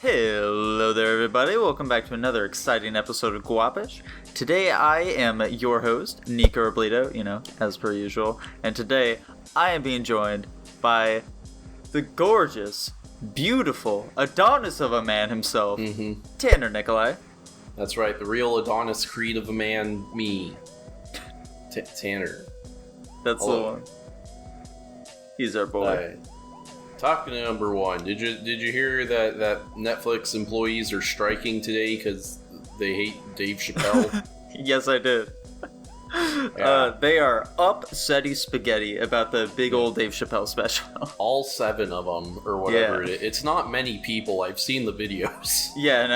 Hello there, everybody. Welcome back to another exciting episode of Guapish. Today I am your host, Nico Robledo, as per usual. And today I am being joined by the gorgeous, beautiful Adonis of a man himself, Tanner Nikolai. That's right, the real Adonis Creed of a man, me. Tanner. That's Hello. the one. He's our boy. Talking to number one, did you hear that Netflix employees are striking today because they hate Dave Chappelle? Yes, I did. Yeah. They are upsetty spaghetti about the big old Dave Chappelle special. All 7 of them, or whatever it is. It's not many people. I've seen the videos. Yeah,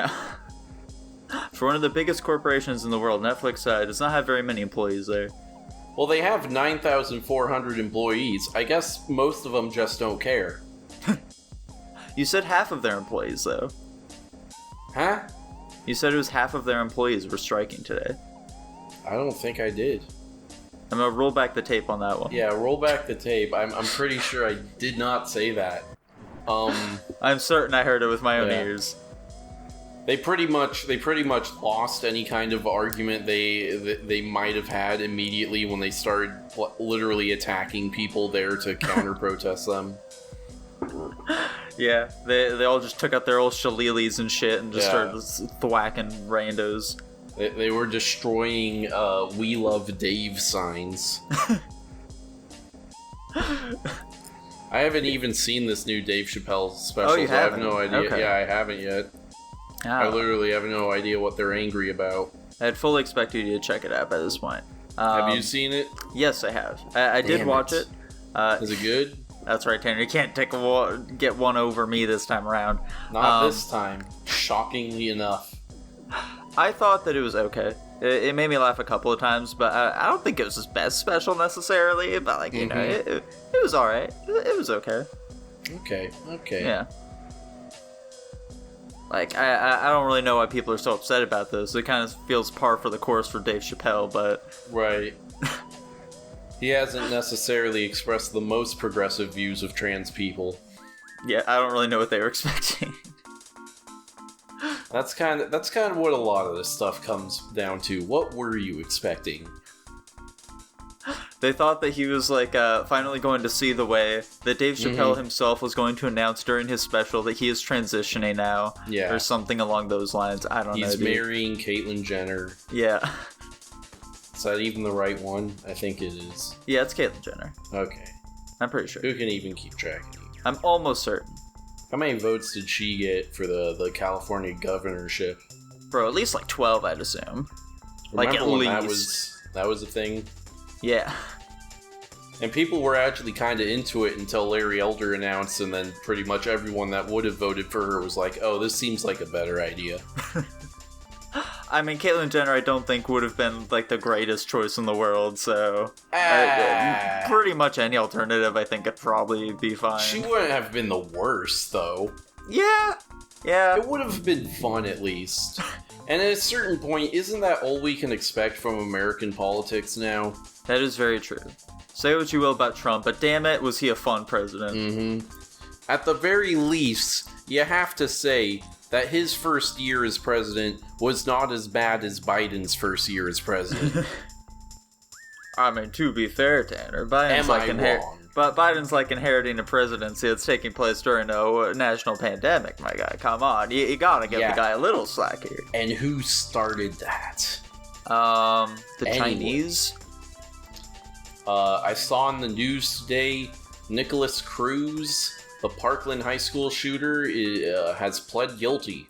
no. For one of the biggest corporations in the world, Netflix does not have very many employees there. Well, they have 9,400 employees. I guess most of them just don't care. You said half of their employees, though. Huh? You said it was half of their employees were striking today. I don't think I did. I'm gonna roll back the tape on that one. Yeah, roll back the tape. I'm pretty sure I did not say that. I'm certain I heard it with my own Yeah. ears. They pretty much lost any kind of argument they might have had immediately when they started literally attacking people there to counter protest them. Yeah, they all just took out their old shillelaghs and shit and just Yeah. started thwacking randos. They were destroying "We Love Dave" signs. I haven't even seen this new Dave Chappelle special. Oh, you so I have haven't? no idea. Okay. Yeah, I haven't yet. I literally have no idea what they're angry about. I had fully expected you to check it out by this point. Have you seen it? Yes, I have. I did Damn watch it. it. Is it good? That's right, Tanner. You can't get one over me this time around. Not this time. Shockingly enough. I thought that it was okay. It made me laugh a couple of times, but I don't think it was his best special necessarily. But like it was all right. It was okay. Okay. Yeah. Like I don't really know why people are so upset about this. It kind of feels par for the course for Dave Chappelle, but Right. He hasn't necessarily expressed the most progressive views of trans people. yeah, I don't really know what they were expecting. That's kind of what a lot of this stuff comes down to. What were you expecting? They thought that he was like finally going to see the way that Dave Chappelle himself was going to announce during his special that he is transitioning now, Yeah. or something along those lines. I don't know. He's Dude. marrying Caitlyn Jenner. Yeah, Is that even the right one? I think it is. yeah, it's Caitlyn Jenner. Okay. I'm pretty sure. Who can even keep track of you? I'm almost certain, How many votes did she get for the California governorship? bro. At least like 12, I'd assume. Like Remember at when least. that was a thing? Yeah. And people were actually kind of into it until Larry Elder announced, and then pretty much everyone that would have voted for her was like, oh, this seems like a better idea. I mean, Caitlyn Jenner, I don't think would have been like the greatest choice in the world. So pretty much any alternative, I think, could probably be fine. She wouldn't have been the worst, though. Yeah. It would have been fun, at least. And at a certain point, isn't that all we can expect from American politics now? That is very true. Say what you will about Trump, but damn it, was he a fun president. At the very least, you have to say that his first year as president was not as bad as Biden's first year as president. I mean, to be fair, Tanner, Biden's wrong? But Biden's like inheriting a presidency that's taking place during a national pandemic, my guy. Come on, you gotta give the guy a little slack here. And who started that? The Chinese? I saw in the news today, Nicholas Cruz, the Parkland High School shooter, has pled guilty.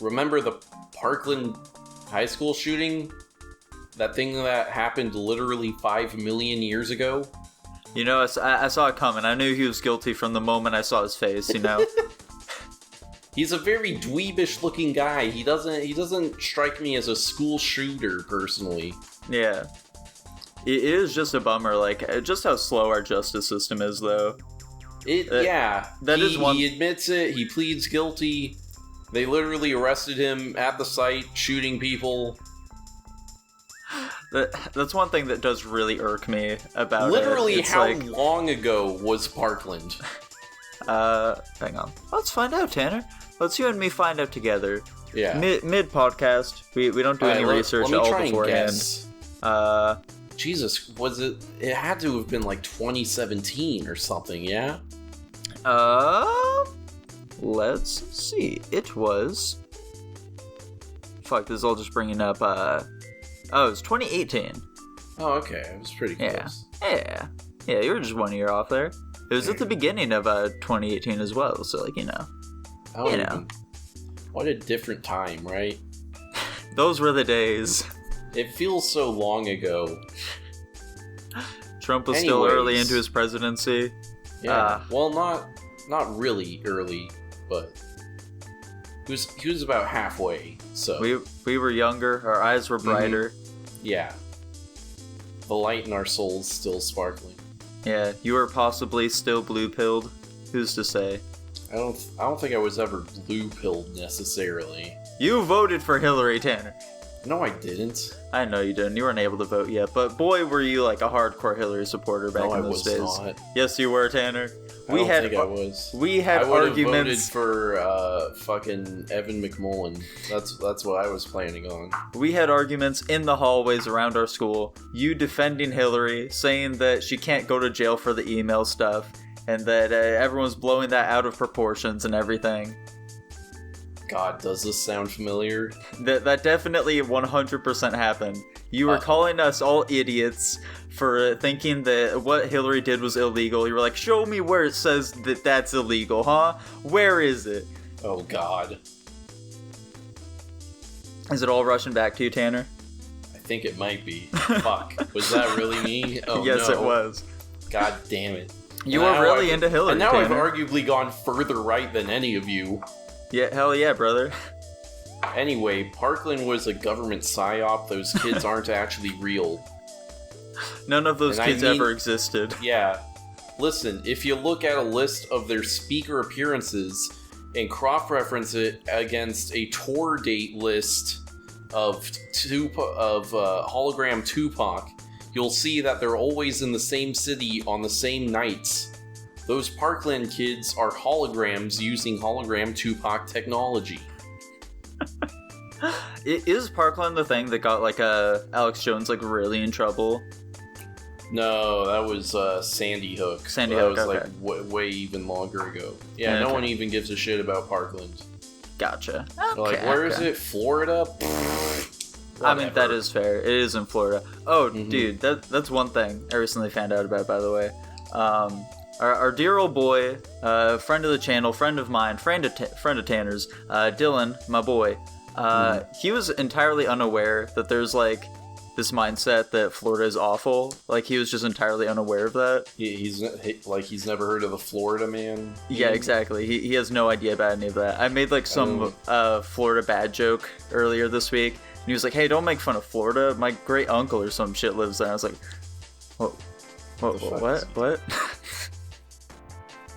Remember the Parkland High School shooting? That thing that happened literally 5 million years ago? You know, I saw it coming. I knew he was guilty from the moment I saw his face, you know? He's a very dweebish looking guy. He doesn't strike me as a school shooter, personally. Yeah. It is just a bummer, like, just how slow our justice system is, though. He admits it, he pleads guilty. They literally arrested him at the site, shooting people. That's one thing that does really irk me about literally, it. how long ago was Parkland? Hang on. Let's find out, Tanner. Let's you and me find out together. Yeah. Mid podcast. We don't do any research at all beforehand. Jesus, was it? It had to have been like 2017 or something, yeah? Let's see. It was... Fuck, this is all just bringing up, it was 2018. Oh, okay. It was pretty close. Yeah, you were just 1 year off there. It was at the beginning of 2018 as well, so, like, you know. What a different time, right? Those were the days. It feels so long ago. Trump was still early into his presidency. Yeah. Well, not really early, but he was about halfway. So we were younger. Our eyes were brighter. Mm-hmm. Yeah. The light in our souls still sparkling. Yeah. You were possibly still blue-pilled. Who's to say? I don't think I was ever blue-pilled necessarily. You voted for Hillary, Tanner. No, I didn't. I know you didn't. You weren't able to vote yet, but boy, were you like a hardcore Hillary supporter back in those days. No, I was not. Yes, you were, Tanner. I don't think I was. We had I would arguments. have voted for fucking Evan McMullen. That's what I was planning on. We had arguments in the hallways around our school. You defending Hillary, saying that she can't go to jail for the email stuff, and that everyone's blowing that out of proportions and everything. God, does this sound familiar? That definitely 100% happened. You were calling us all idiots for thinking that what Hillary did was illegal. You were like, show me where it says that that's illegal, huh? Where is it? Oh, God. Is it all rushing back to you, Tanner? I think it might be. Fuck. Was that really me? Oh, yes, no. It was. God damn it. You were really into Hillary, And now Tanner. I've arguably gone further right than any of you. Yeah, hell yeah, brother. Anyway, Parkland was a government psyop. Those kids aren't actually real. None of those kids ever existed. Yeah. Listen, if you look at a list of their speaker appearances and cross-reference it against a tour date list of hologram Tupac, you'll see that they're always in the same city on the same nights. Those Parkland kids are holograms using hologram Tupac technology. Is Parkland the thing that got like Alex Jones like really in trouble? No, that was Sandy Hook. Sandy Hook, okay. That was like way even longer ago. Yeah, no one even gives a shit about Parkland. Gotcha. Okay, like, where is it? Florida? I mean, that is fair. It is in Florida. Oh, dude, that's one thing I recently found out about, by the way. Our dear old boy, friend of the channel, friend of mine, friend of Tanner's, Dylan, my boy, he was entirely unaware that there's like this mindset that Florida is awful. Like, he was just entirely unaware of that. He's never heard of the Florida man. Yeah, exactly. He has no idea about any of that. I made like some Florida bad joke earlier this week, and he was like, "Hey, don't make fun of Florida. My great uncle or some shit lives there." I was like, "What?"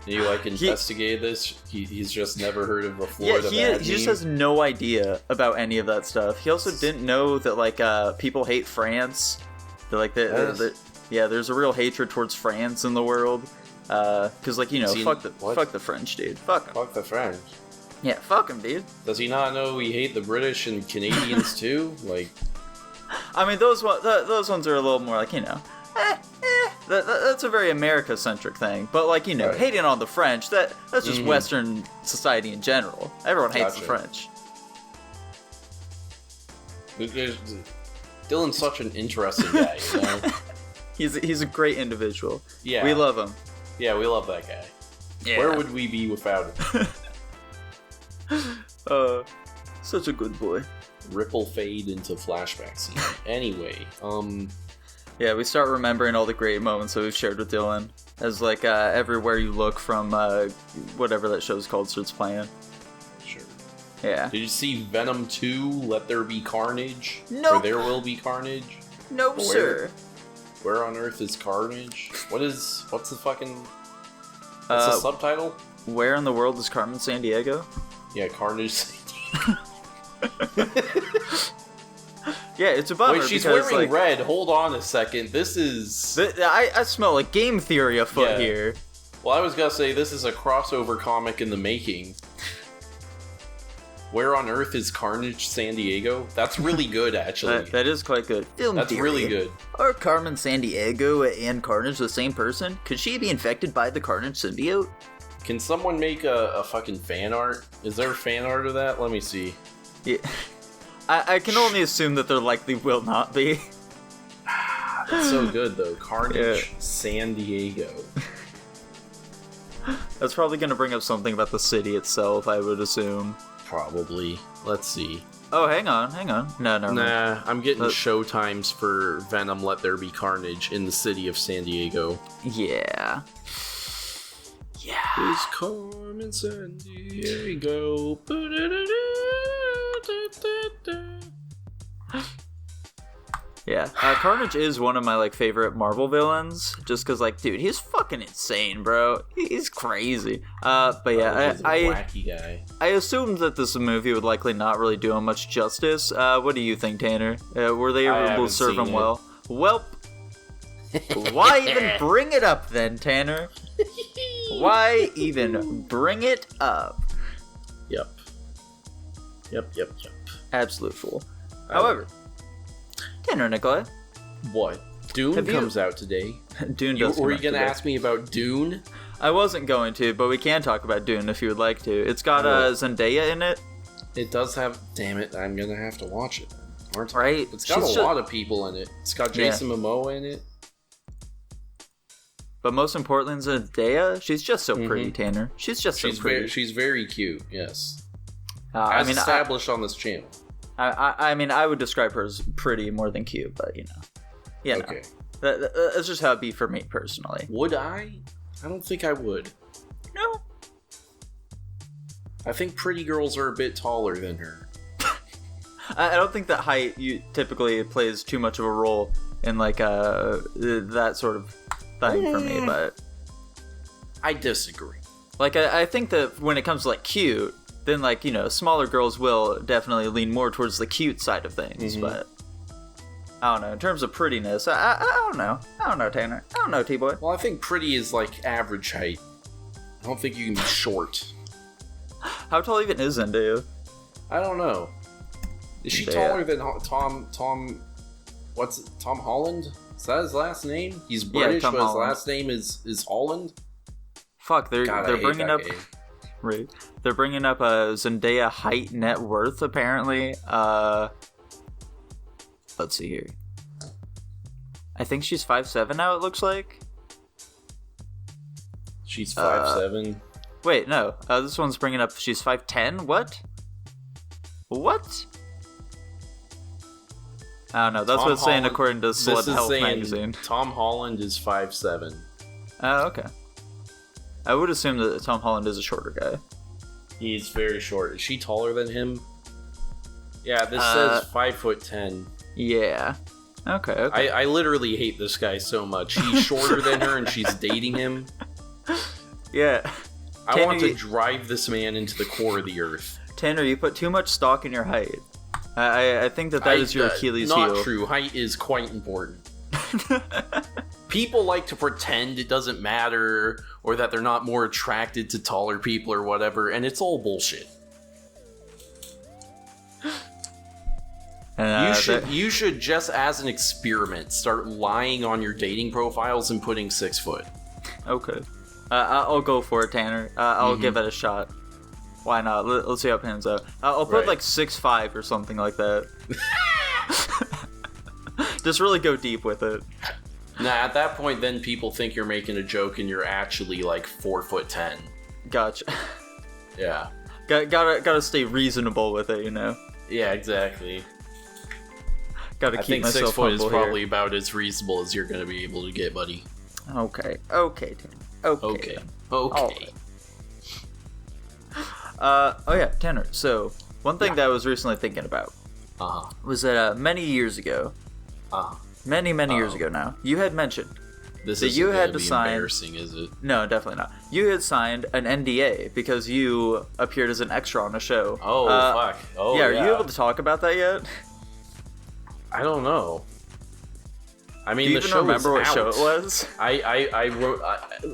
You like investigated this? He's just never heard of a Florida bad he just has no idea about any of that stuff. He also didn't know that like people hate France. They're like there's a real hatred towards France in the world. Because like, you know, fuck the French, dude. Fuck 'em. Fuck the French. Yeah, fuck him, dude. Does he not know we hate the British and Canadians too? Like, I mean, those ones are a little more like, you know. That's a very America-centric thing, but like, you know, hating on the French, that's just Western society in general. Everyone hates the French. Dylan's such an interesting guy, you know? He's a great individual. Yeah. We love him. Yeah, we love that guy. Yeah. Where would we be without him? Such a good boy. Ripple fade into flashback scene. Anyway, yeah, we start remembering all the great moments that we've shared with Dylan. As like everywhere you look from whatever that show's called starts playing. Sure. Yeah. Did you see Venom 2, Let There Be Carnage? Nope. Or There Will Be Carnage? Nope, sir. Where on earth is Carnage? What's the fucking... What's the subtitle? Where in the world is Carmen Sandiego? Yeah, Carnage Sandiego. Yeah, it's a bummer. Wait, she's because, wearing like, red. Hold on a second. This is... I smell like game theory afoot here. Well, I was gonna say this is a crossover comic in the making. Where on Earth is Carnage San Diego? That's really good, actually. That is quite good. Film That's theory. really good. Are Carmen San Diego and Carnage the same person? Could she be infected by the Carnage symbiote? Can someone make a fucking fan art? Is there fan art of that? Let me see. Yeah. I can only assume that there likely will not be. That's so good, though. Carnage San Diego. That's probably going to bring up something about the city itself, I would assume. Probably. Let's see. Oh, hang on. No. Nah, I'm getting showtimes for Venom Let There Be Carnage in the city of San Diego. Yeah. Is Carmen San Diego? Yeah, Carnage is one of my like favorite Marvel villains, just because like, dude, he's fucking insane, bro. He's crazy. But yeah, he's a wacky guy. I assumed that this movie would likely not really do him much justice. What do you think, Tanner? Were they able to serve him well? Welp. Why even bring it up then, Tanner? Why even bring it up? Yep. Absolute fool. However, Tanner Nikolai. What? Dune comes out today. Dune does. Were you going to ask me about Dune? I wasn't going to, but we can talk about Dune if you would like to. It's got Zendaya in it. It does have. Damn it! I'm going to have to watch it. Aren't I? Right? It's got a lot of people in it. It's got Jason Momoa in it. But most importantly, Zendaya, she's just so pretty, Tanner. She's just so pretty. She's very cute. Yes. As established on this channel. I mean, I would describe her as pretty more than cute, but Okay. That's just how it'd be for me personally. Would I? I don't think I would. No. I think pretty girls are a bit taller than her. I don't think that height typically plays too much of a role in like that sort of thing for me, but I disagree. Like I think that when it comes to like cute, then like smaller girls will definitely lean more towards the cute side of things, but I don't know. In terms of prettiness, I don't know. I don't know, Tanner. I don't know, T-Boy. Well, I think pretty is like average height. I don't think you can be short. How tall even is Zendaya? I don't know. Is she taller than Tom? What's it, Tom Holland? Is that his last name? He's British, but his last name is Holland. Fuck, they're bringing up. Right. They're bringing up a Zendaya height net worth, apparently. Let's see here. I think she's 5'7" now, it looks like. She's 5'7". Wait, no. This one's bringing up she's 5'10". What? I don't know. That's what it's saying according to Celeb Health magazine. Tom Holland is 5'7". Oh, okay. I would assume that Tom Holland is a shorter guy. He's very short. Is she taller than him? Yeah, this says 5'10". Yeah. Okay. I literally hate this guy so much. He's shorter than her and she's dating him. Yeah. I want to drive this man into the core of the earth. Tanner, you put too much stock in your height. I think that is your Achilles heel. Not true. Height is quite important. People like to pretend it doesn't matter or that they're not more attracted to taller people or whatever, and it's all bullshit. You should just as an experiment start lying on your dating profiles and putting 6 foot. Okay. I'll go for it, Tanner. I'll give it a shot. Why not? Let's see how it pans out. I'll put like 6'5" or something like that. Just really go deep with it. Nah, at that point, then people think you're making a joke and you're actually like 4'10". Gotcha. Yeah. Gotta stay reasonable with it, Yeah, exactly. Gotta keep myself 6 foot is humble probably here. About as reasonable as you're gonna be able to get, buddy. Okay, Tanner. Okay. Right. Oh yeah, Tanner. So one thing that I was recently thinking about was that many years ago, many years ago now, you had mentioned that you had to sign. Embarrassing, is it? No, definitely not. You had signed an NDA because you appeared as an extra on a show. Oh fuck! Oh yeah. Are you able to talk about that yet? I don't know. I mean, Do you the even show remember what was show out. it was? I wrote.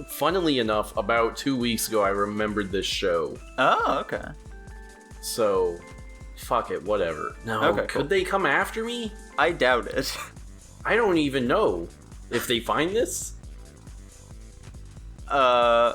Funnily enough, about 2 weeks ago, I remembered this show. Oh, okay. So, fuck it, whatever. No, Okay, could cool. they come after me? I doubt it. I don't even know if they find this. I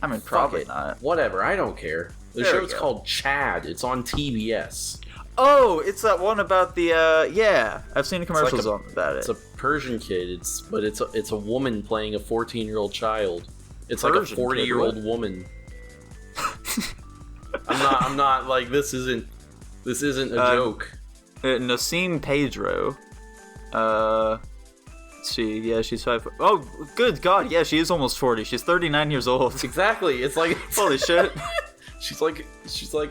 mean, probably Fuck it. not. Whatever, I don't care. The There we show's go. called Chad. It's on TBS. Oh, it's that one about the, yeah. I've seen commercials like about it. It's a Persian kid. It's a woman playing a 14-year-old child. It's like a Persian kid, 40-year-old what? woman. I'm not like this isn't a joke. Nassim Pedro. Let's see. Yeah, she's 5. Oh, good God. Yeah, she is almost 40. She's 39 years old. Exactly. It's like Holy shit. she's like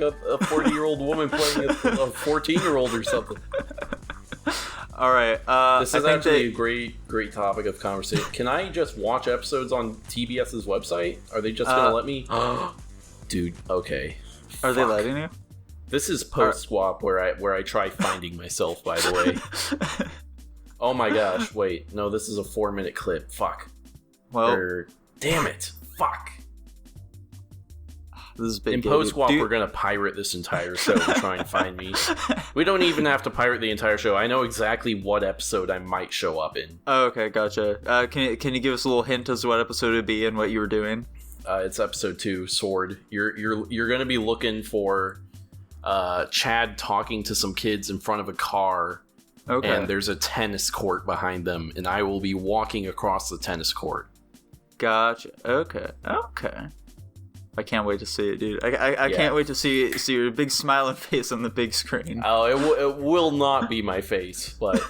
a 40-year-old woman playing a 14-year-old or something. All right. This is actually a great topic of conversation. Can I just watch episodes on TBS's website? Are they just gonna let me? Dude, okay. Are they Fuck. letting you? This is post-swap where I try finding myself, by the way. Oh my gosh, wait. No, this is a 4-minute clip. Fuck. Well, Damn it. Fuck. this is big. In game. post-swap, Do- we're gonna pirate this entire show to try and find me. We don't even have to pirate the entire show. I know exactly what episode I might show up in. Oh, okay, gotcha. Can you give us a little hint as to what episode it'd be and what you were doing? It's episode 2, Sword. You're gonna be looking for Chad talking to some kids in front of a car. Okay. And there's a tennis court behind them, and I will be walking across the tennis court. Gotcha. Okay. I can't wait to see it, dude. I Yeah. can't wait to see your big smiling face on the big screen. Oh, it will not be my face, but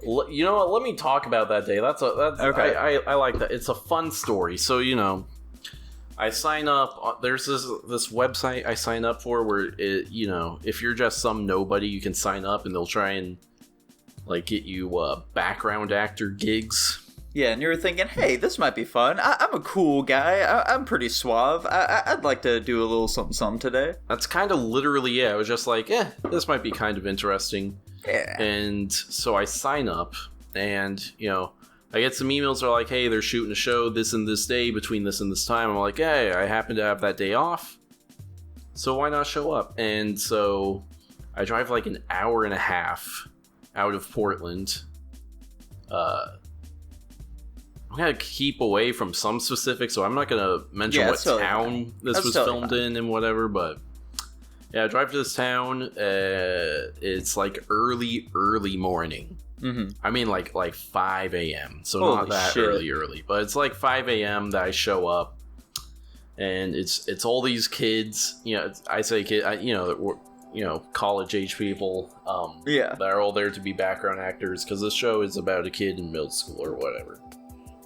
you know what? Let me talk about that day. That's Okay. I like that. It's a fun story. So I sign up. There's this website I sign up for where if you're just some nobody, you can sign up and they'll try and like get you background actor gigs. Yeah, and you were thinking, hey, this might be fun. I'm a cool guy. I'm pretty suave. I'd like to do a little something today. That's kind of literally it. I was just like, this might be kind of interesting. Yeah. And so I sign up, and I get some emails that are like, hey, they're shooting a show this and this day between this and this time. I'm like, hey, I happen to have that day off, so why not show up? And so I drive like an hour and a half out of Portland. I'm gonna keep away from some specifics, so I'm not gonna mention what totally town fine. this That's was totally filmed fine. in and whatever, but yeah, I drive to this town. It's like early morning. Mm-hmm. I mean, like 5 a.m. So Holy not that shit. early, but it's like 5 a.m. that I show up, and it's all these kids. I say kid. College age people. Yeah. that are all there to be background actors because this show is about a kid in middle school or whatever,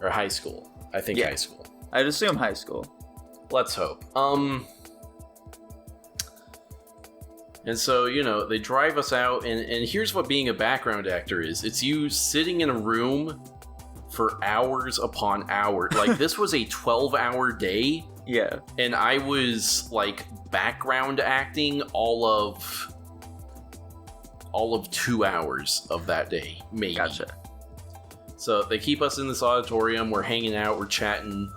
or high school. I think Yeah. high school. I'd assume high school. Let's hope. And so, they drive us out, and here's what being a background actor is. It's you sitting in a room for hours upon hours. Like, this was a 12-hour day, Yeah. and I was, like, background acting all of 2 hours of that day, maybe. Gotcha. So they keep us in this auditorium, we're hanging out, we're chatting.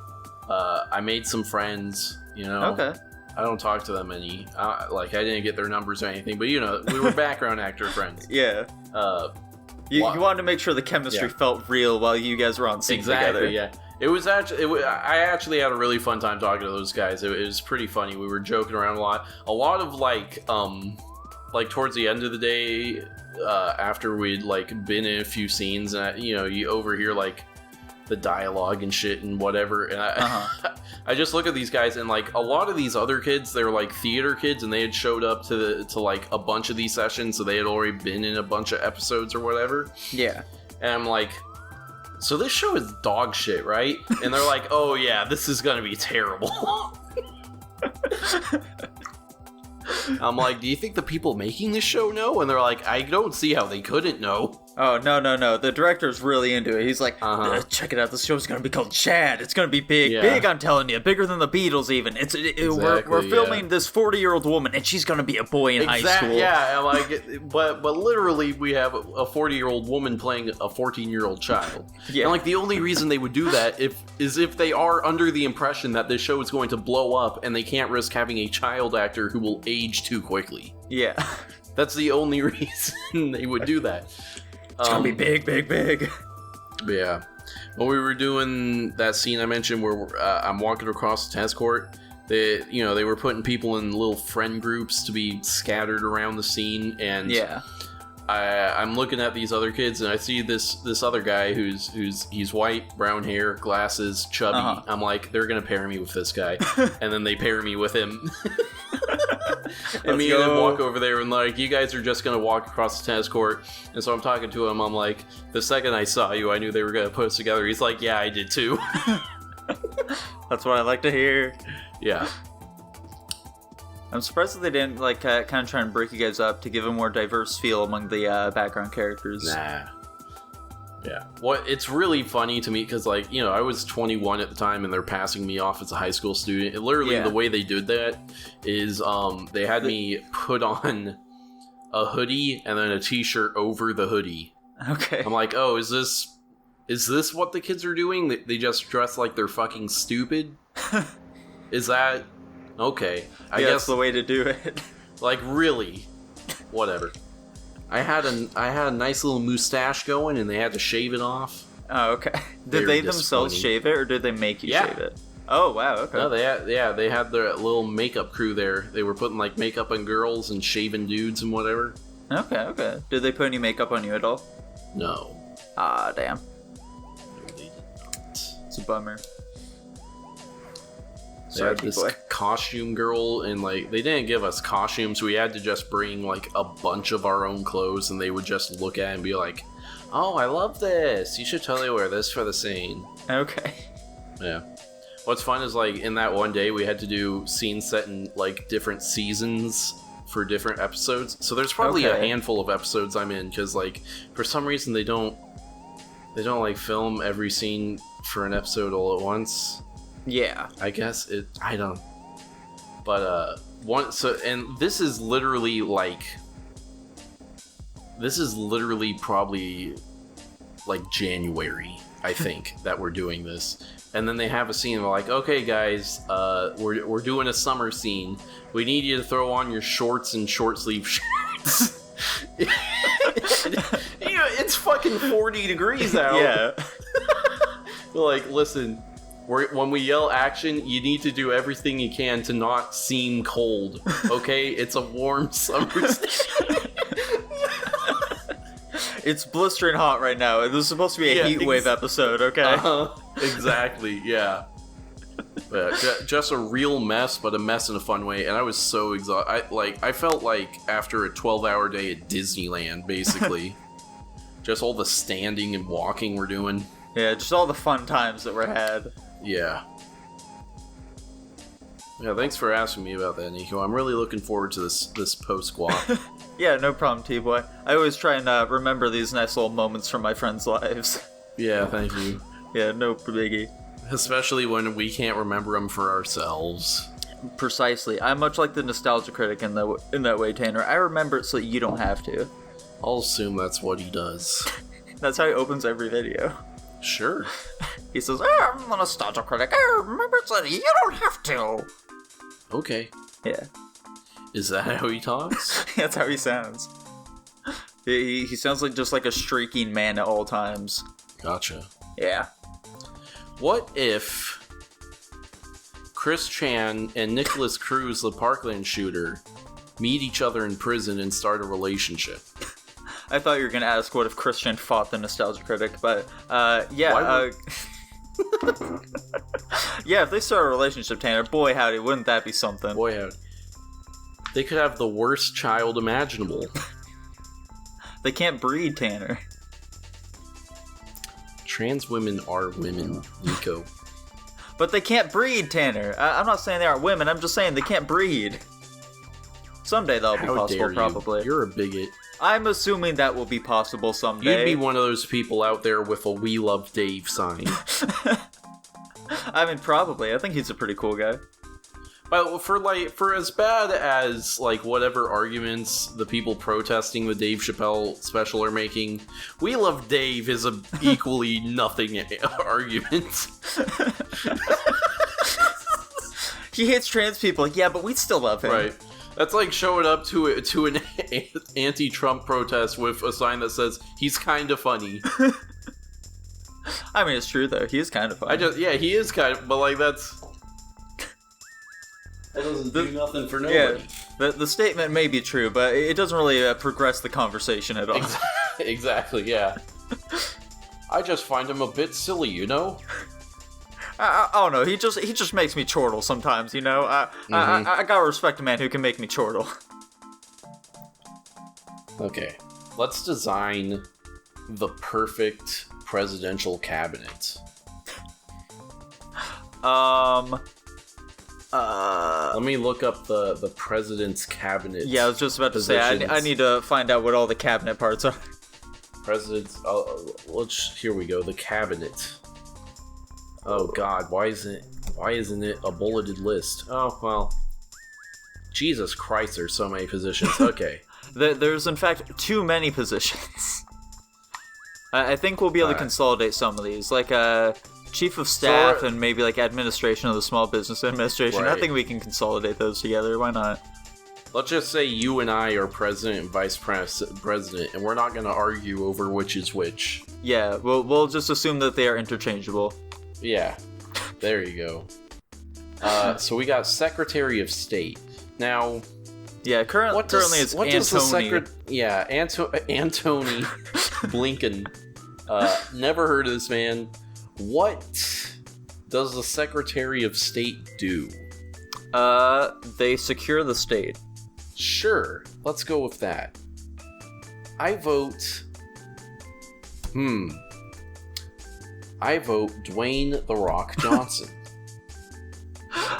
I made some friends, Okay. I don't talk to them any. I didn't get their numbers or anything, but we were background actor friends. Yeah. You wanted to make sure the chemistry felt real while you guys were on scene together. Exactly. Yeah. It was actually. I actually had a really fun time talking to those guys. It was pretty funny. We were joking around a lot. A lot of like towards the end of the day, after we'd like been in a few scenes, and you overhear like the dialogue and shit and whatever, and I just look at these guys, and like a lot of these other kids, they're like theater kids, and they had showed up to like a bunch of these sessions, so they had already been in a bunch of episodes or whatever. Yeah. And I'm like, so this show is dog shit, right? And they're like, oh yeah, this is gonna be terrible. I'm like, do you think the people making this show know? And they're like, I don't see how they couldn't know. Oh, no. The director's really into it. He's like, check it out. This show's going to be called Chad. It's going to be big. Yeah. Big, I'm telling you. Bigger than the Beatles, even. We're filming this 40-year-old woman, and she's going to be a boy in high school. Yeah, like, but literally, we have a 40-year-old woman playing a 14-year-old child. Yeah. And, like, the only reason they would do that is if they are under the impression that this show is going to blow up, and they can't risk having a child actor who will age too quickly. Yeah. That's the only reason they would do that. It's gonna be big. Yeah. When we were doing that scene I mentioned where I'm walking across the tennis court, they were putting people in little friend groups to be scattered around the scene, and yeah. I'm looking at these other kids, and I see this other guy he's white, brown hair, glasses, chubby. I'm like, they're gonna pair me with this guy, and then they pair me with him. And me and him walk over there, and like, you guys are just gonna walk across the tennis court. And so I'm talking to him. I'm like, the second I saw you, I knew they were gonna put us together. He's like, yeah, I did too. That's what I like to hear. Yeah. I'm surprised that they didn't like kind of try and break you guys up to give a more diverse feel among the background characters. Nah. Yeah. Well, it's really funny to me because, like, I was 21 at the time, and they're passing me off as a high school student. And literally, the way they did that is they had me put on a hoodie and then a t-shirt over the hoodie. Okay. I'm like, oh, is this what the kids are doing? They just dress like they're fucking stupid? Is that... Okay. I guess that's the way to do it. Like, really? Whatever. I had a nice little mustache going, and they had to shave it off. Oh, okay. Did they themselves shave it, or did they make you shave it? Oh, wow, okay. No, they had their little makeup crew there. They were putting, like, makeup on girls and shaving dudes and whatever. Okay. Did they put any makeup on you at all? No. Ah, damn. No, they did not. It's a bummer. They had this costume girl, and like, they didn't give us costumes, so we had to just bring like a bunch of our own clothes, and they would just look at it and be like, oh, I love this, you should totally wear this for the scene. Okay. Yeah. What's fun is, like, in that one day we had to do scenes set in like different seasons for different episodes, so there's probably a handful of episodes I'm in, because like, for some reason they don't like film every scene for an episode all at once. Yeah, I guess I don't. But and this is literally probably like January, I think, that we're doing this. And then they have a scene, they're like, okay guys, we're doing a summer scene. We need you to throw on your shorts and short sleeve shirts. It's fucking 40 degrees out. Yeah. They're like, listen, when we yell action, you need to do everything you can to not seem cold, okay? It's a warm summer day. It's blistering hot right now. This is supposed to be a heat wave episode, okay? Exactly, yeah. Just a real mess, but a mess in a fun way, and I was so exhausted. I felt like after a 12-hour day at Disneyland, basically. Just all the standing and walking we're doing. Yeah, just all the fun times that were had. Yeah. Yeah, thanks for asking me about that, Nico. I'm really looking forward to this post-squat. Yeah, no problem, T-Boy. I always try and remember these nice little moments from my friends' lives. Yeah, thank you. Yeah, no biggie. Especially when we can't remember them for ourselves. Precisely. I'm much like the nostalgia critic in that way, Tanner. I remember it so that you don't have to. I'll assume that's what he does. That's how he opens every video. Sure. He says, I'm the nostalgia critic. I remember it so that you don't have to. Okay. Yeah. Is that how he talks? That's how he sounds. He sounds like just like a streaking man at all times. Gotcha. Yeah. What if Chris Chan and Nicholas Cruz, the Parkland shooter, meet each other in prison and start a relationship? I thought you were going to ask what if Christian fought the nostalgia critic, but yeah. Yeah, if they start a relationship, Tanner, boy howdy, wouldn't that be something? Boy howdy. They could have the worst child imaginable. They can't breed, Tanner. Trans women are women, Nico. But they can't breed, Tanner. I'm not saying they aren't women, I'm just saying they can't breed. Someday that'll be possible, probably. You're a bigot. I'm assuming that will be possible someday. You'd be one of those people out there with a "We Love Dave" sign. I mean, probably. I think he's a pretty cool guy. But for as bad as like whatever arguments the people protesting the Dave Chappelle special are making, "We Love Dave" is a equally nothing argument. He hates trans people, yeah, but we still love him. Right. That's like showing up to an anti-Trump protest with a sign that says "He's kind of funny." I mean, it's true though. He is kind of funny. He is kind of, but like that doesn't do nothing for nobody. Yeah, the statement may be true, but it doesn't really progress the conversation at all. Exactly, yeah. I just find him a bit silly, you know? I don't know. He just makes me chortle sometimes, you know? I gotta respect a man who can make me chortle. Okay, let's design the perfect presidential cabinet. Let me look up the president's cabinet. Yeah, I was just about to say, I need to find out what all the cabinet parts are. President's, here we go, the cabinet. Oh god, why isn't it a bulleted list? Oh, well. Jesus Christ, there's so many positions. Okay. There's in fact too many positions. I think we'll be able to consolidate some of these, like chief of staff and maybe like administration of the small business administration. Right. I think we can consolidate those together. Why not? Let's just say you and I are president and vice president, and we're not going to argue over which is which. Yeah, we'll just assume that they are interchangeable. Yeah, there you go. So we got Secretary of State. Now, yeah, currently it's Antony. Antony Blinken. Never heard of this man. What does the Secretary of State do? They secure the state. Sure, let's go with that. I vote Dwayne "The Rock" Johnson.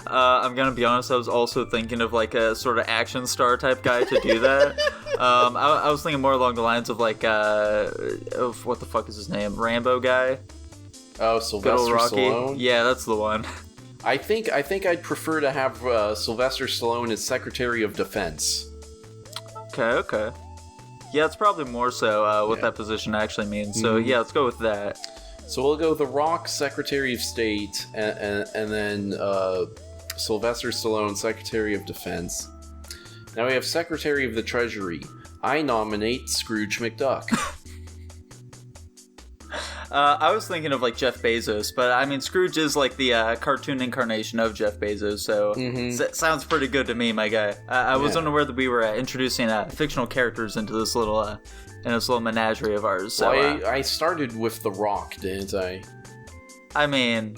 I'm gonna be honest, I was also thinking of like a sort of action star type guy to do that. I was thinking more along the lines of like, of what the fuck is his name? Rambo guy? Oh, Sylvester Stallone? Yeah, that's the one. I think I'd prefer to have Sylvester Stallone as Secretary of Defense. Okay. Yeah, it's probably more so what that position actually means. So yeah, let's go with that. So we'll go The Rock, Secretary of State, and then Sylvester Stallone, Secretary of Defense. Now we have Secretary of the Treasury. I nominate Scrooge McDuck. I was thinking of like Jeff Bezos, but I mean Scrooge is like the cartoon incarnation of Jeff Bezos, so sounds pretty good to me, my guy. I was unaware that we were introducing fictional characters into this little menagerie of ours. So, well, I started with The Rock, didn't I? I mean,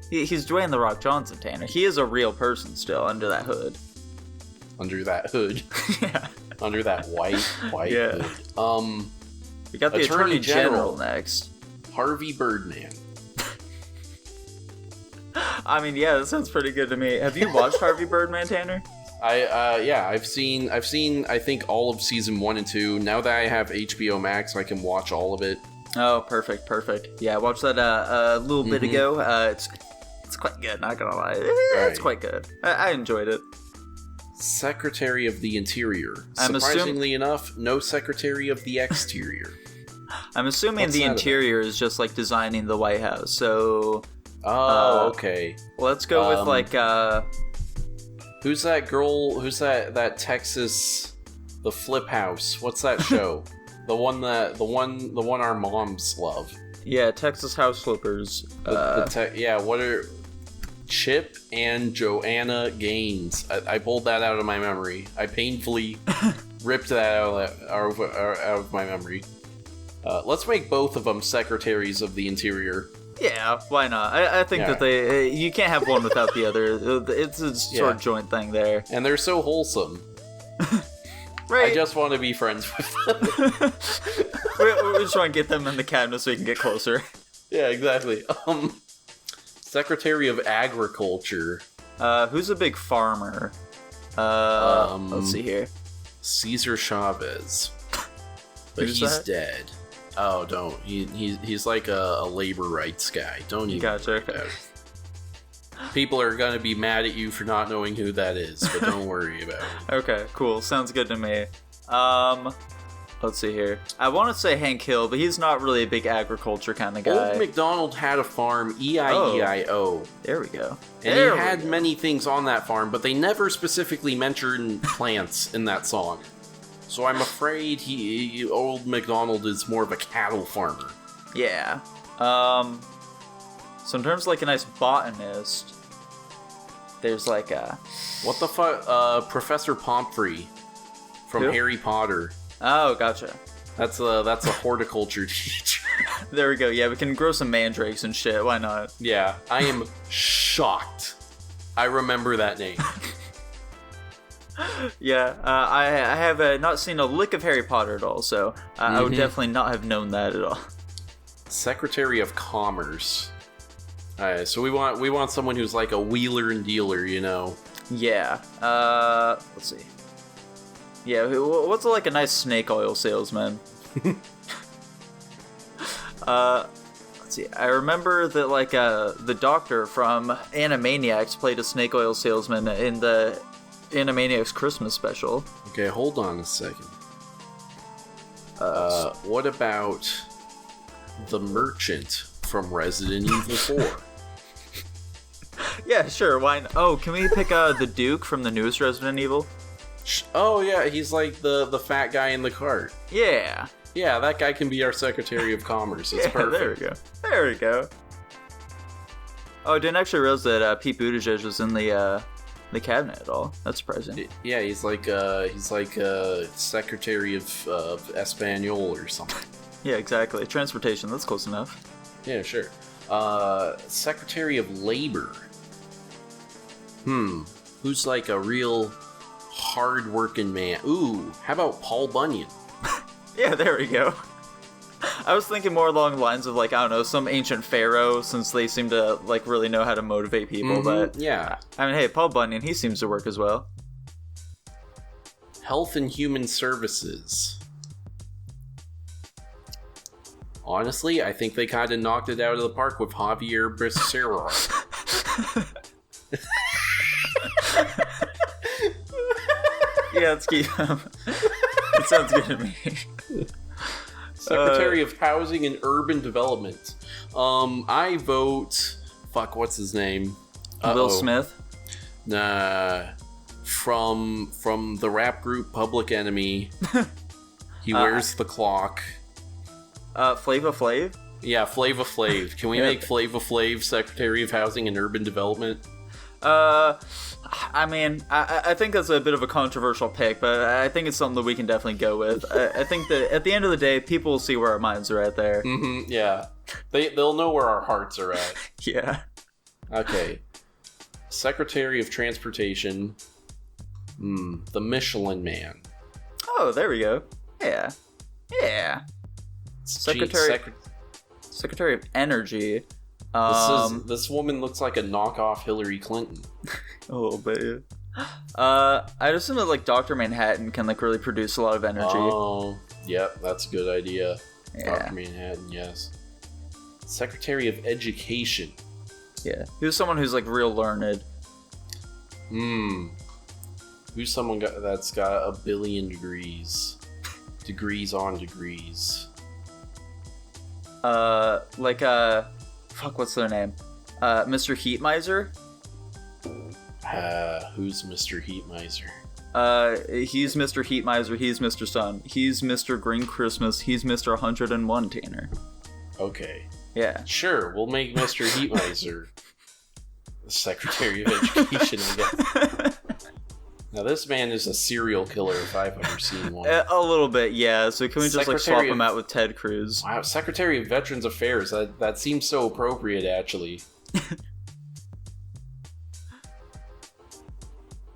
he's Dwayne "The Rock" Johnson, Tanner. He is a real person still under that hood. Under that hood? Yeah. Under that white hood. We got the Attorney General next. Harvey Birdman. I mean, yeah, that sounds pretty good to me. Have you watched Harvey Birdman, Tanner? I've seen I think all of season 1 and 2. Now that I have HBO Max, I can watch all of it. Oh, perfect. Yeah, I watched that a little bit ago. It's quite good, not gonna lie. It's quite good. I enjoyed it. Secretary of the Interior. Surprisingly enough, no Secretary of the Exterior. I'm assuming the interior is just like designing the White House. So. Oh, okay. Let's go with like. Who's that girl? Who's that Texas? The Flip House. What's that show? the one our moms love. Yeah, Texas House Flippers. What are Chip and Joanna Gaines? I pulled that out of my memory. I painfully ripped that out of my memory. Let's make both of them secretaries of the interior. Yeah, why not? I think that you can't have one without the other. It's a sort of joint thing there. And they're so wholesome. Right. I just want to be friends with them. we just want to get them in the cabinet so we can get closer. Yeah, exactly. Secretary of Agriculture. Who's a big farmer? Let's see here. Cesar Chavez. but Who's he's that? dead. Oh, don't. He's like a labor rights guy. Don't even Gotcha, worry okay. about it. People are gonna be mad at you for not knowing who that is, but don't worry about it. Okay, cool. Sounds good to me. Let's see here. I want to say Hank Hill, but he's not really a big agriculture kind of guy. Old MacDonald had a farm, E-I-E-I-O. There we go. And There he we had go. many things on that farm, but they never specifically mentioned plants in that song. So I'm afraid Old MacDonald is more of a cattle farmer. Yeah. So in terms of like a nice botanist, there's like a... What the fuck? Professor Pomfrey from Who? Harry Potter. Oh, gotcha. That's a horticulture teacher. There we go. Yeah, we can grow some mandrakes and shit. Why not? Yeah, I am shocked. I remember that name. Yeah, I have not seen a lick of Harry Potter at all, so I would definitely not have known that at all. Secretary of Commerce. Alright, so we want someone who's like a wheeler and dealer, you know. Yeah. Let's see. Yeah, what's like a nice snake oil salesman? Let's see. I remember that like the doctor from Animaniacs played a snake oil salesman in the Animaniacs Christmas special. Okay, hold on a second. What about the merchant from Resident Evil 4? Yeah, sure. Why? Oh, can we pick the Duke from the newest Resident Evil? Oh yeah, he's like the fat guy in the cart. Yeah. Yeah, that guy can be our Secretary of Commerce. It's Yeah, perfect. there we go. There we go. Oh, I didn't actually realize that Pete Buttigieg was in the cabinet at all. That's surprising. Yeah, he's like Secretary of Espanol or something. Yeah, exactly. Transportation. That's close enough. Yeah, sure. Secretary of Labor. Who's like a real hard-working man? Ooh, how about Paul Bunyan? Yeah, there we go. I was thinking more along the lines of like, I don't know, some ancient pharaoh, since they seem to like really know how to motivate people. But yeah, I mean, hey, Paul Bunyan, he seems to work as well. Health and Human Services. Honestly, I think they kind of knocked it out of the park with Javier Becerra. Yeah, let's keep It sounds good to me. Secretary of Housing and Urban Development. I vote... Fuck, what's his name? Will Smith? Nah. From the rap group Public Enemy. He wears the clock. Flava Flav? Yeah, Flava Flav. Can we make Flava Flav Secretary of Housing and Urban Development? I mean, I think that's a bit of a controversial pick, but I think it's something that we can definitely go with. I think that at the end of the day, people will see where our minds are at there. Yeah. They'll know where our hearts are at. Yeah. Okay. Secretary of Transportation. The Michelin Man. Oh, there we go. Yeah. Yeah. Secretary of Energy. This woman looks like a knockoff Hillary Clinton. A little bit. I'd assume that like Dr. Manhattan can like really produce a lot of energy. Oh, yep, that's a good idea. Yeah. Dr. Manhattan, yes. Secretary of Education. Yeah. Who's someone who's like real learned. Who's someone that's got 1 billion degrees? Degrees on degrees. Fuck, what's their name? Mr. Heat Miser? Who's Mr. Heat Miser? He's Mr. Heat Miser, he's Mr. Sun, he's Mr. Green Christmas, he's Mr. 101 Tanner. Okay. Yeah. Sure, we'll make Mr. Heat Miser the Secretary of Education, I guess. Now, this man is a serial killer if I've ever seen one. A little bit, yeah. So can we just like swap him out with Ted Cruz? Wow, Secretary of Veterans Affairs. That seems so appropriate, actually.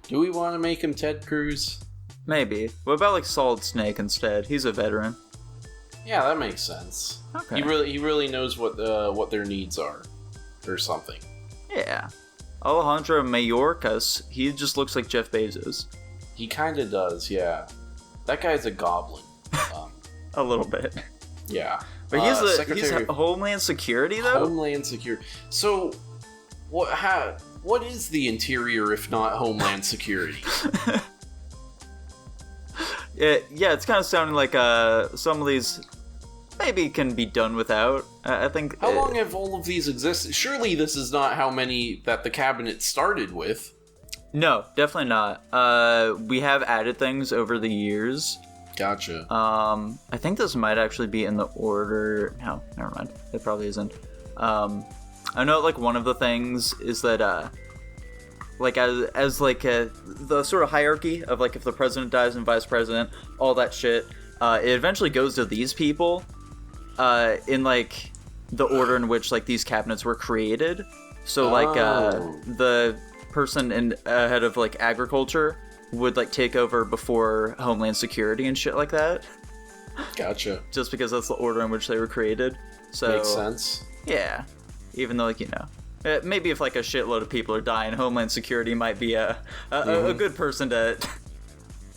Do we want to make him Ted Cruz? Maybe. What about like Solid Snake instead? He's a veteran. Yeah, that makes sense. Okay. He really knows what their needs are, or something. Yeah. Alejandro Mayorkas, he just looks like Jeff Bezos. He kind of does, yeah. That guy's a goblin. a little bit. Yeah. But he's Homeland Security, though? Homeland Security. So, what is the Interior if not Homeland Security? Yeah, it's kind of sounding like some of these maybe can be done without. I think. How long have all of these existed? Surely this is not how many that the cabinet started with. No, definitely not. We have added things over the years. Gotcha. I think this might actually be in the order. No, never mind. It probably isn't. I know, like, one of the things is that, like, as like, the sort of hierarchy of, like, if the president dies and vice president, all that shit, it eventually goes to these people, in, like, the order in which, like, these cabinets were created. So, like, the person head of, like, agriculture would, like, take over before Homeland Security and shit like that. Gotcha. Just because that's the order in which they were created. So makes sense. Yeah. Even though, like, you know, maybe if, like, a shitload of people are dying, Homeland Security might be a good person to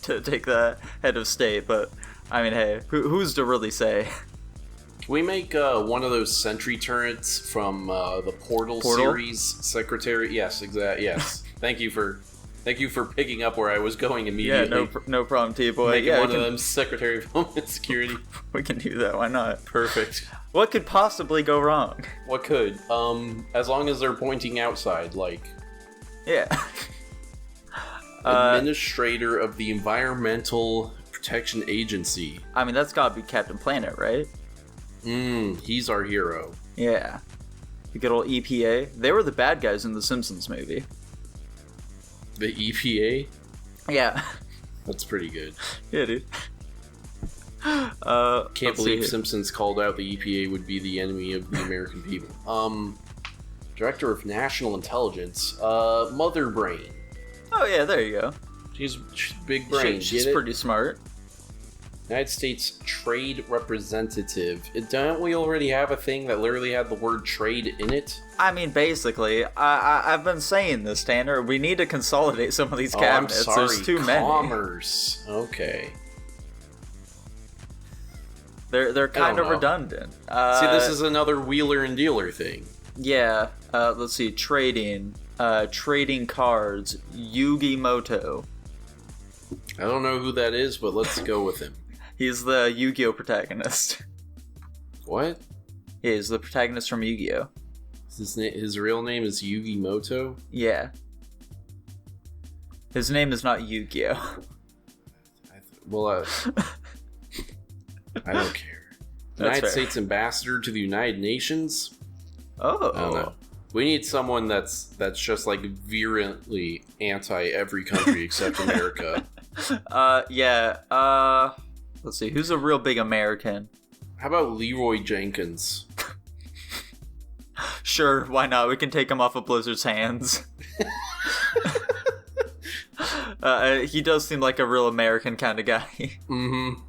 take the head of state. But, I mean, hey, who's to really say? Can we make one of those sentry turrets from the Portal series? Secretary? Yes, exactly. Yes. Thank you for picking up where I was going immediately. Yeah, no problem, T-Boy. Making one of them Secretary of Homeland Security. We can do that. Why not? Perfect. What could possibly go wrong? What could? As long as they're pointing outside, like. Yeah. Administrator of the Environmental Protection Agency. I mean, that's gotta be Captain Planet, right? He's our hero. Yeah. The good old EPA. They were the bad guys in the Simpsons movie. The EPA? Yeah. That's pretty good. Yeah, dude. Can't believe Simpsons called out the EPA would be the enemy of the American people. Director of National Intelligence, Mother Brain. Oh yeah, there you go. She's big brain. She's pretty smart. United States Trade Representative. Don't we already have a thing that literally had the word trade in it? I mean, basically, I've been saying this, Tanner. We need to consolidate some of these cabinets. I'm sorry. There's too many. Commerce. Okay. They're kind of redundant. See, this is another wheeler and dealer thing. Yeah. Let's see. Trading. Trading cards. Yugi Moto. I don't know who that is, but let's go with him. He's the Yu-Gi-Oh protagonist. What? Yeah, he's the protagonist from Yu-Gi-Oh. His real name is Yugi Moto? Yeah. His name is not Yu-Gi-Oh. I don't care. United States Ambassador to the United Nations? Oh. I don't know. We need someone that's just like virulently anti every country except America. Yeah. Let's see. Who's a real big American? How about Leroy Jenkins? Sure, why not? We can take him off of Blizzard's hands. He does seem like a real American kind of guy. Mm-hmm.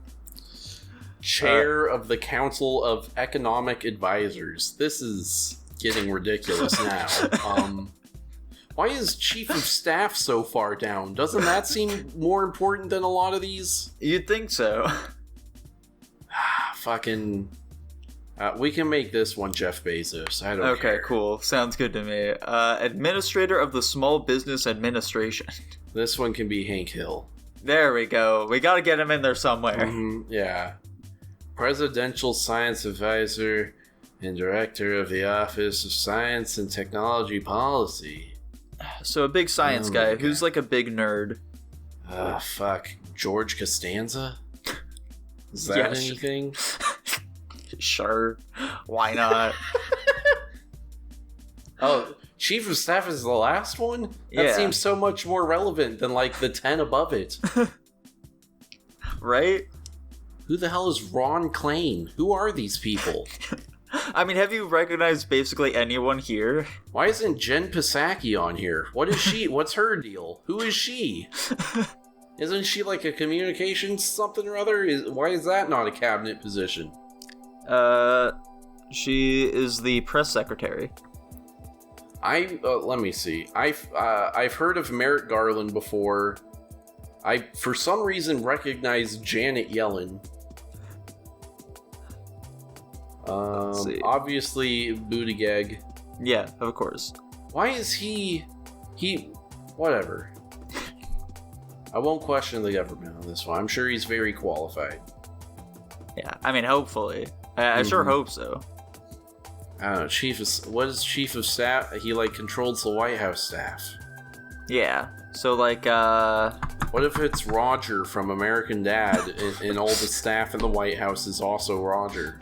Chair of the Council of Economic Advisors. This is getting ridiculous now. Why is Chief of Staff so far down? Doesn't that seem more important than a lot of these? You'd think so. Fucking... we can make this one Jeff Bezos. I don't care. Okay, cool. Sounds good to me. Administrator of the Small Business Administration. This one can be Hank Hill. There we go. We gotta get him in there somewhere. Mm-hmm, yeah. Presidential Science Advisor and Director of the Office of Science and Technology Policy. So a big science guy who's like a big nerd. Fuck. George Costanza? Is that anything? Sure. Why not? Oh, Chief of Staff is the last one? That seems so much more relevant than like the 10 above it. Right? Who the hell is Ron Klain? Who are these people? I mean, have you recognized basically anyone here? Why isn't Jen Psaki on here? What is she? What's her deal? Who is she? Isn't she like a communications something or other? Why is that not a cabinet position? She is the press secretary. Let me see. I've heard of Merrick Garland before. I, for some reason, recognize Janet Yellen. see. Obviously, Buttigieg. Yeah, of course. Why is he... Whatever. I won't question the government on this one. I'm sure he's very qualified. Yeah, I mean, hopefully. I sure hope so. I don't know, what is chief of staff? He, like, controls the White House staff. Yeah, so, like, What if it's Roger from American Dad, and all the staff in the White House is also Roger?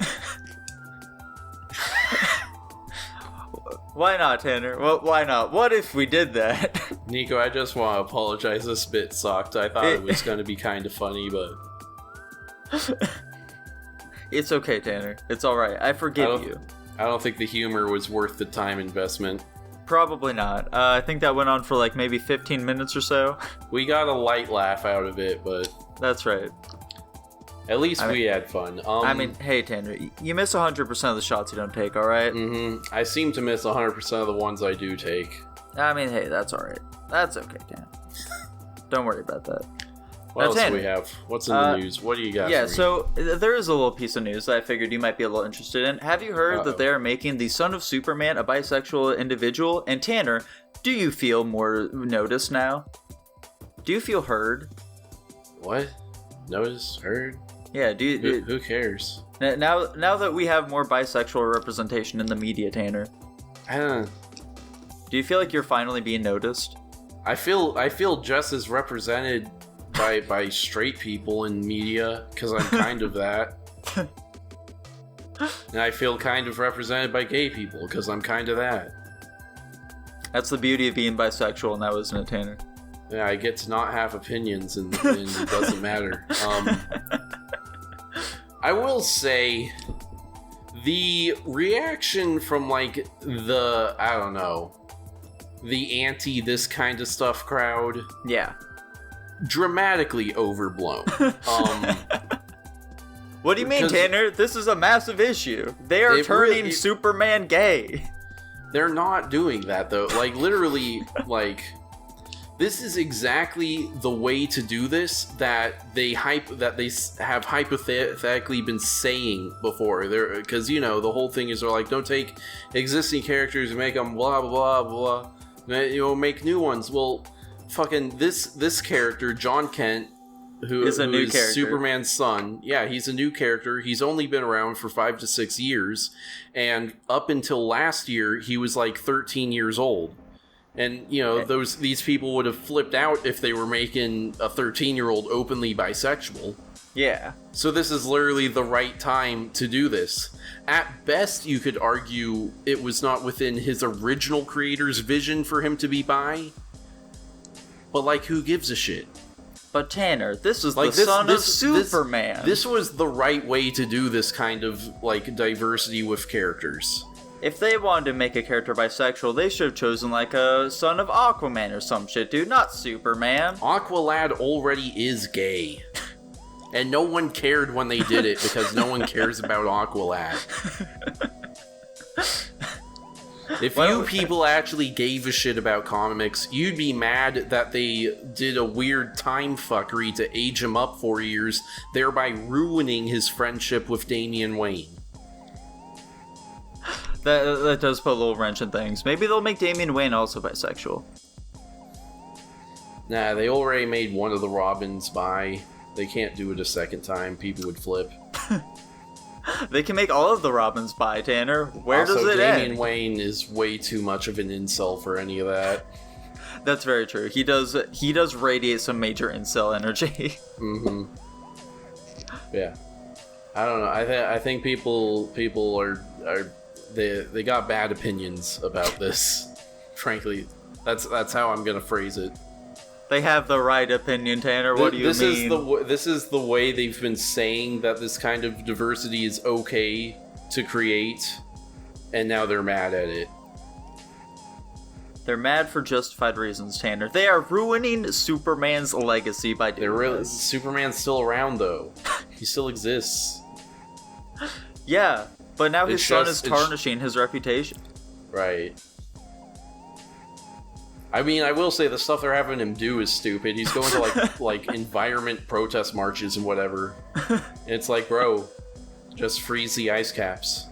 Why not, Tanner? Well, why not? What if we did that? Nico, I just want to apologize. This bit sucked. I thought it was going to be kind of funny, but... It's okay, Tanner. It's alright. I forgive you. I don't think the humor was worth the time investment. Probably not. I think that went on for like maybe 15 minutes or so. We got a light laugh out of it, but... That's right. At least we had fun. I mean, hey, Tanner, you miss 100% of the shots you don't take, alright? Mm-hmm. I seem to miss 100% of the ones I do take. I mean, hey, that's alright. That's okay, Tanner. Don't worry about that. What else do we have? What's in the news? What do you got? Yeah, for me? so there is a little piece of news that I figured you might be a little interested in. Have you heard that they are making the son of Superman a bisexual individual? And Tanner, do you feel more noticed now? Do you feel heard? What? Noticed? Heard? Yeah, who cares? Now that we have more bisexual representation in the media, Tanner, do you feel like you're finally being noticed? I feel just as represented by straight people in media, because I'm kind of that. And I feel kind of represented by gay people, because I'm kind of that. That's the beauty of being bisexual now, isn't it, Tanner? Yeah, I get to not have opinions, and it doesn't matter. I will say, the reaction from, like, the anti this kind of stuff crowd, yeah, dramatically overblown. What do you mean, Tanner? This is a massive issue. They are turning Superman gay. They're not doing that, though. Like, literally, like, this is exactly the way to do this that they have hypothetically been saying before. Because, the whole thing is they're like, don't take existing characters and make them blah, blah, blah, blah. Make new ones. Well, fucking this character, John Kent, who is Superman's son. Yeah, he's a new character. He's only been around for 5 to 6 years, and up until last year, he was like 13 years old. And these people would have flipped out if they were making a 13-year-old openly bisexual. Yeah. So this is literally the right time to do this. At best, you could argue it was not within his original creator's vision for him to be bi. But, like, who gives a shit? But Tanner, this is like the son of Superman. This was the right way to do this kind of, like, diversity with characters. If they wanted to make a character bisexual, they should have chosen, like, a son of Aquaman or some shit, dude. Not Superman. Aqualad already is gay. And no one cared when they did it, because no one cares about Aqualad. If you people actually gave a shit about comics, you'd be mad that they did a weird time fuckery to age him up 4 years, thereby ruining his friendship with Damian Wayne. That does put a little wrench in things. Maybe they'll make Damian Wayne also bisexual. Nah, they already made one of the Robins bi. They can't do it a second time. People would flip. They can make all of the Robins bi, Tanner. Where also, does it Damian end? Wayne is way too much of an incel for any of that. That's very true. He does radiate some major incel energy. Mm-hmm. Yeah. I don't know. I think people are they got bad opinions about this. Frankly, that's how I'm gonna phrase it. They have the right opinion, Tanner. What do you mean? This is the way they've been saying that this kind of diversity is okay to create, and now they're mad at it. They're mad for justified reasons, Tanner. They are ruining Superman's legacy by doing this. Superman's still around, though. He still exists. Yeah, but now his son is tarnishing his reputation. Right. I mean, I will say the stuff they're having him do is stupid. He's going to like environment protest marches and whatever. And it's like, bro, just freeze the ice caps.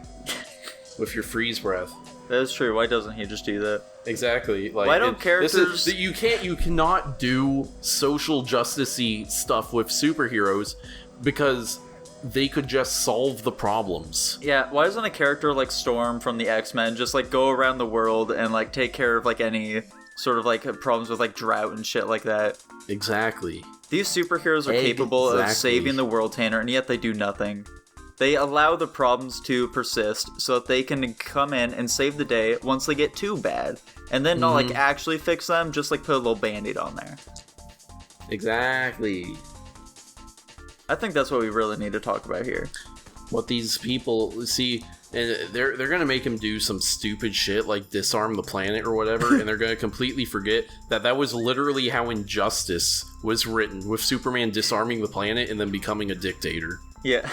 with your freeze breath. That's true. Why doesn't he just do that? Exactly. Like, why don't characters... you cannot do social justice-y stuff with superheroes because they could just solve the problems. Yeah, why doesn't a character like Storm from the X-Men just like go around the world and like take care of like any sort of like problems with like drought and shit like that? Exactly. These superheroes are capable of saving the world, Tanner, and yet they do nothing. They allow the problems to persist so that they can come in and save the day once they get too bad. And then not like actually fix them, just like put a little band-aid on there. Exactly. I think that's what we really need to talk about here. What these people see, and they're gonna make him do some stupid shit like disarm the planet or whatever, and they're gonna completely forget that was literally how Injustice was written, with Superman disarming the planet and then becoming a dictator. Yeah.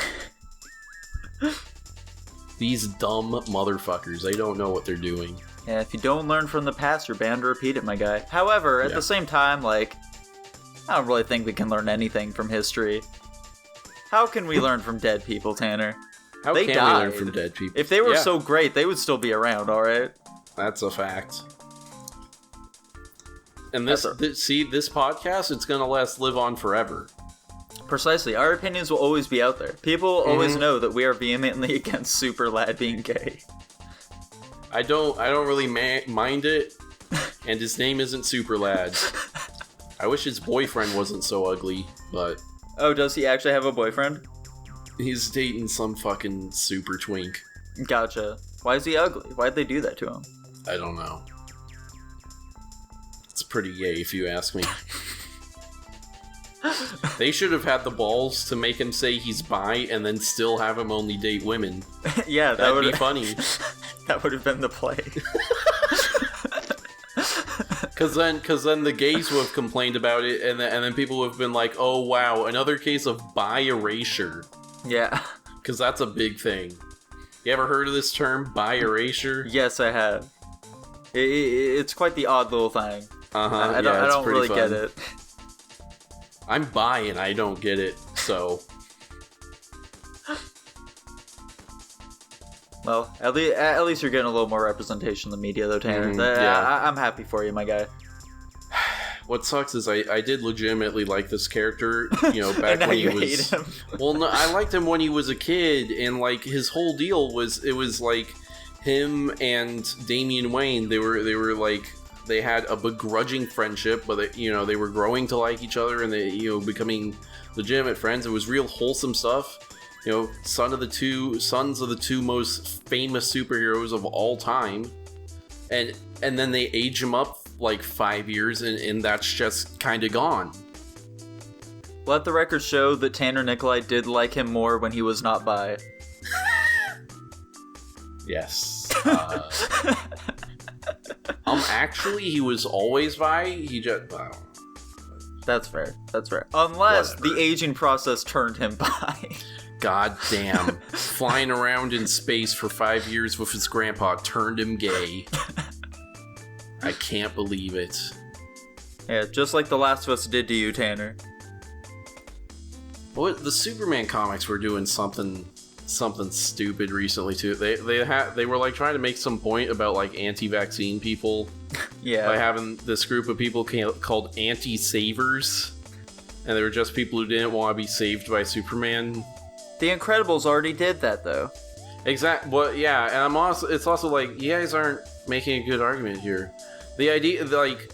These dumb motherfuckers, they don't know what they're doing. Yeah, if you don't learn from the past, you're bound to repeat it, my guy. However, at the same time, like, I don't really think we can learn anything from history. How can we learn from dead people, Tanner? How they can died. we learn from dead people? If they were so great, they would still be around, alright? That's a fact. And this podcast, it's gonna live on forever. Precisely. Our opinions will always be out there. People always know that we are vehemently against Super Lad being gay. I don't really mind it, and his name isn't Super Lad. I wish his boyfriend wasn't so ugly, but... Oh, does he actually have a boyfriend? He's dating some fucking super twink. Gotcha. Why is he ugly? Why'd they do that to him? I don't know. It's pretty gay, if you ask me. They should have had the balls to make him say he's bi and then still have him only date women. Yeah, that would be funny. That would have been the play. Because then the gays would have complained about it, and then people would have been like, "Oh wow, another case of bi erasure." Yeah. Because that's a big thing. You ever heard of this term, bi erasure? Yes, I have. It's quite the odd little thing. I don't really get it. I'm bi and I don't get it, so... Well, at least you're getting a little more representation in the media, though, Tanner. I'm happy for you, my guy. What sucks is I did legitimately like this character, back when he was... hate him. Well, no, I liked him when he was a kid, and, like, his whole deal was, it was, like, him and Damian Wayne, they were like... They had a begrudging friendship, but they were growing to like each other, and they becoming legitimate friends. It was real wholesome stuff. Sons of the two most famous superheroes of all time, and then they age him up like 5 years, and that's just kind of gone. Let the record show that Tanner Nikolai did like him more when he was not bi. Yes. Actually, he was always bi. He just... That's fair. Unless Whatever. the aging process turned him bi. God damn. Flying around in space for 5 years with his grandpa turned him gay. I can't believe it. Yeah, just like The Last of Us did to you, Tanner. Well, the Superman comics were doing something stupid recently too. They were like trying to make some point about like anti-vaccine people. Yeah. By having this group of people called anti-savers, and they were just people who didn't want to be saved by Superman. The Incredibles already did that though. Well, yeah, and it's also like, you guys aren't making a good argument here. The idea, like,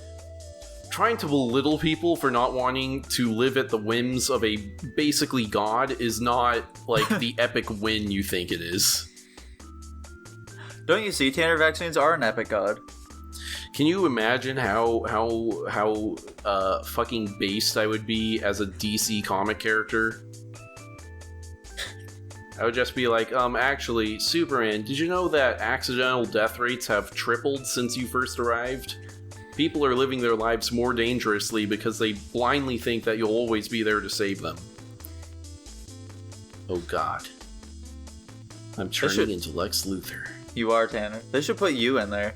trying to belittle people for not wanting to live at the whims of a basically god is not like the epic win you think it is. Don't you see, Tanner, vaccines are an epic god? Can you imagine how fucking based I would be as a DC comic character? I would just be like, actually, Superman, did you know that accidental death rates have tripled since you first arrived? People are living their lives more dangerously because they blindly think that you'll always be there to save them. Oh god. I'm turning into Lex Luthor. You are, Tanner. They should put you in there.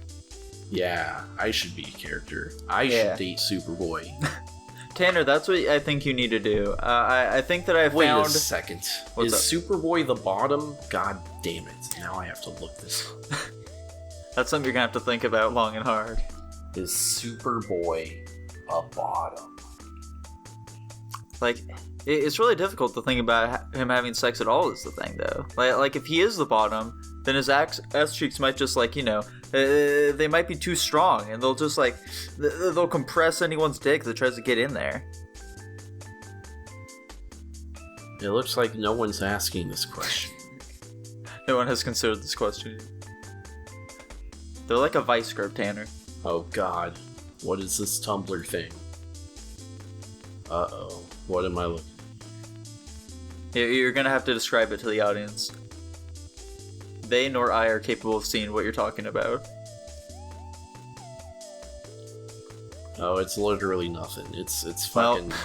Yeah, I should be a character. I should date Superboy. Tanner, that's what I think you need to do. I think that I found... Wait a second. What's Is up? Superboy the bottom? God damn it. Now I have to look this up. That's something you're gonna have to think about long and hard. Is Superboy a bottom? Like, it's really difficult to think about him having sex at all is the thing, though. Like if he is the bottom, then his ass cheeks might just, like, you know, they might be too strong, and they'll just, like, they'll compress anyone's dick that tries to get in there. It looks like no one's asking this question. No one has considered this question. They're like a vice grip, Tanner. Oh god. What is this Tumblr thing? Uh-oh. What am I looking at? You're gonna have to describe it to the audience. They nor I are capable of seeing what you're talking about. Oh, it's literally nothing. It's fucking... Well,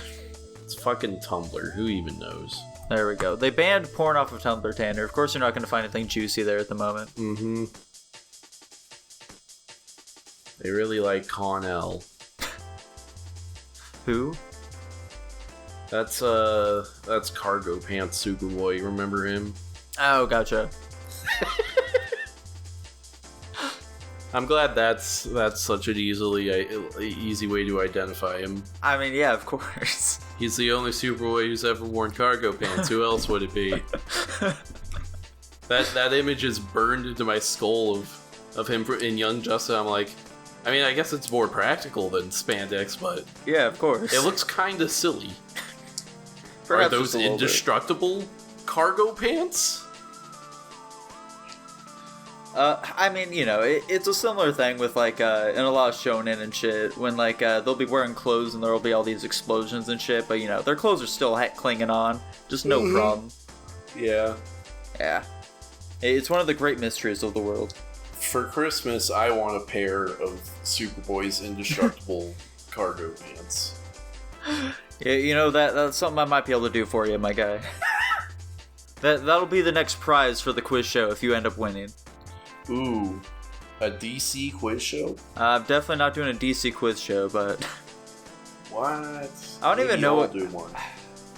it's fucking Tumblr. Who even knows? There we go. They banned porn off of Tumblr, Tanner. Of course you're not gonna find anything juicy there at the moment. Mm-hmm. They really like Connell. Who? That's Cargo Pants Superboy. Remember him? Oh, gotcha. I'm glad that's such an easy way to identify him. I mean, yeah, of course. He's the only Superboy who's ever worn cargo pants. Who else would it be? That image is burned into my skull of him in Young Justice. I'm like, I mean, I guess it's more practical than spandex, but yeah, of course. It looks kind of silly. Perhaps are those indestructible cargo pants? I mean, you know, it's a similar thing with, like, in a lot of shonen and shit, when, like, they'll be wearing clothes and there'll be all these explosions and shit, but, you know, their clothes are still clinging on. Just no problem. Yeah. Yeah. It's one of the great mysteries of the world. For Christmas, I want a pair of Superboy's indestructible cargo pants. Yeah, you know, that's something I might be able to do for you, my guy. That'll be the next prize for the quiz show if you end up winning. Ooh, a DC quiz show? I'm definitely not doing a DC quiz show, but... What? I don't even know what... do one.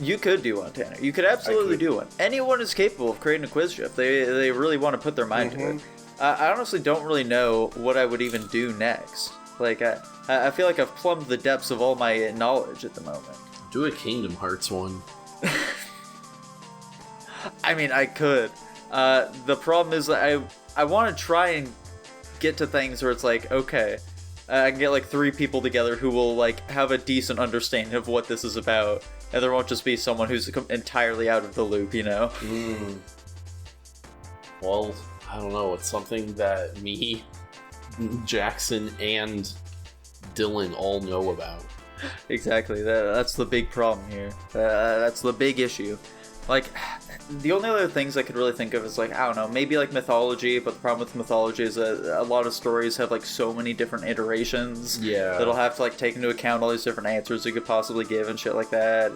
You could do one, Tanner. You could absolutely do one. Anyone is capable of creating a quiz show if they really want to put their mind to it. I honestly don't really know what I would even do next. Like, I feel like I've plumbed the depths of all my knowledge at the moment. Do a Kingdom Hearts one. I mean, I could. The problem is that I want to try and get to things where it's like, okay, I can get like 3 people together who will like have a decent understanding of what this is about, and there won't just be someone who's entirely out of the loop, you know? Well, I don't know. It's something that me, Jackson, and Dylan all know about. Exactly. That's the big problem here. That's the big issue. Like, the only other things I could really think of is, like, I don't know, maybe, like, mythology, but the problem with mythology is that a lot of stories have, like, so many different iterations. Yeah. That'll have to, like, take into account all these different answers you could possibly give and shit like that.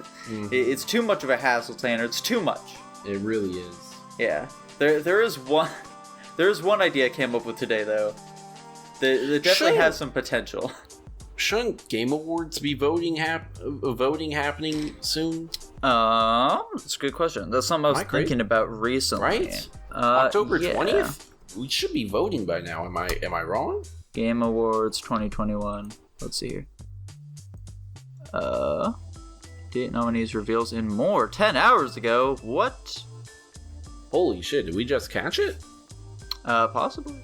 It's too much of a hassle, Tanner. It's too much. It really is. Yeah. There is one idea I came up with today, though. That definitely has some potential. Shouldn't Game Awards be voting happening soon? That's a good question. That's something I was thinking about recently. Right? October 20th? We should be voting by now. Am I wrong? Game Awards 2021. Let's see here. Date nominees reveals in more 10 hours ago. What? Holy shit, did we just catch it? Possibly.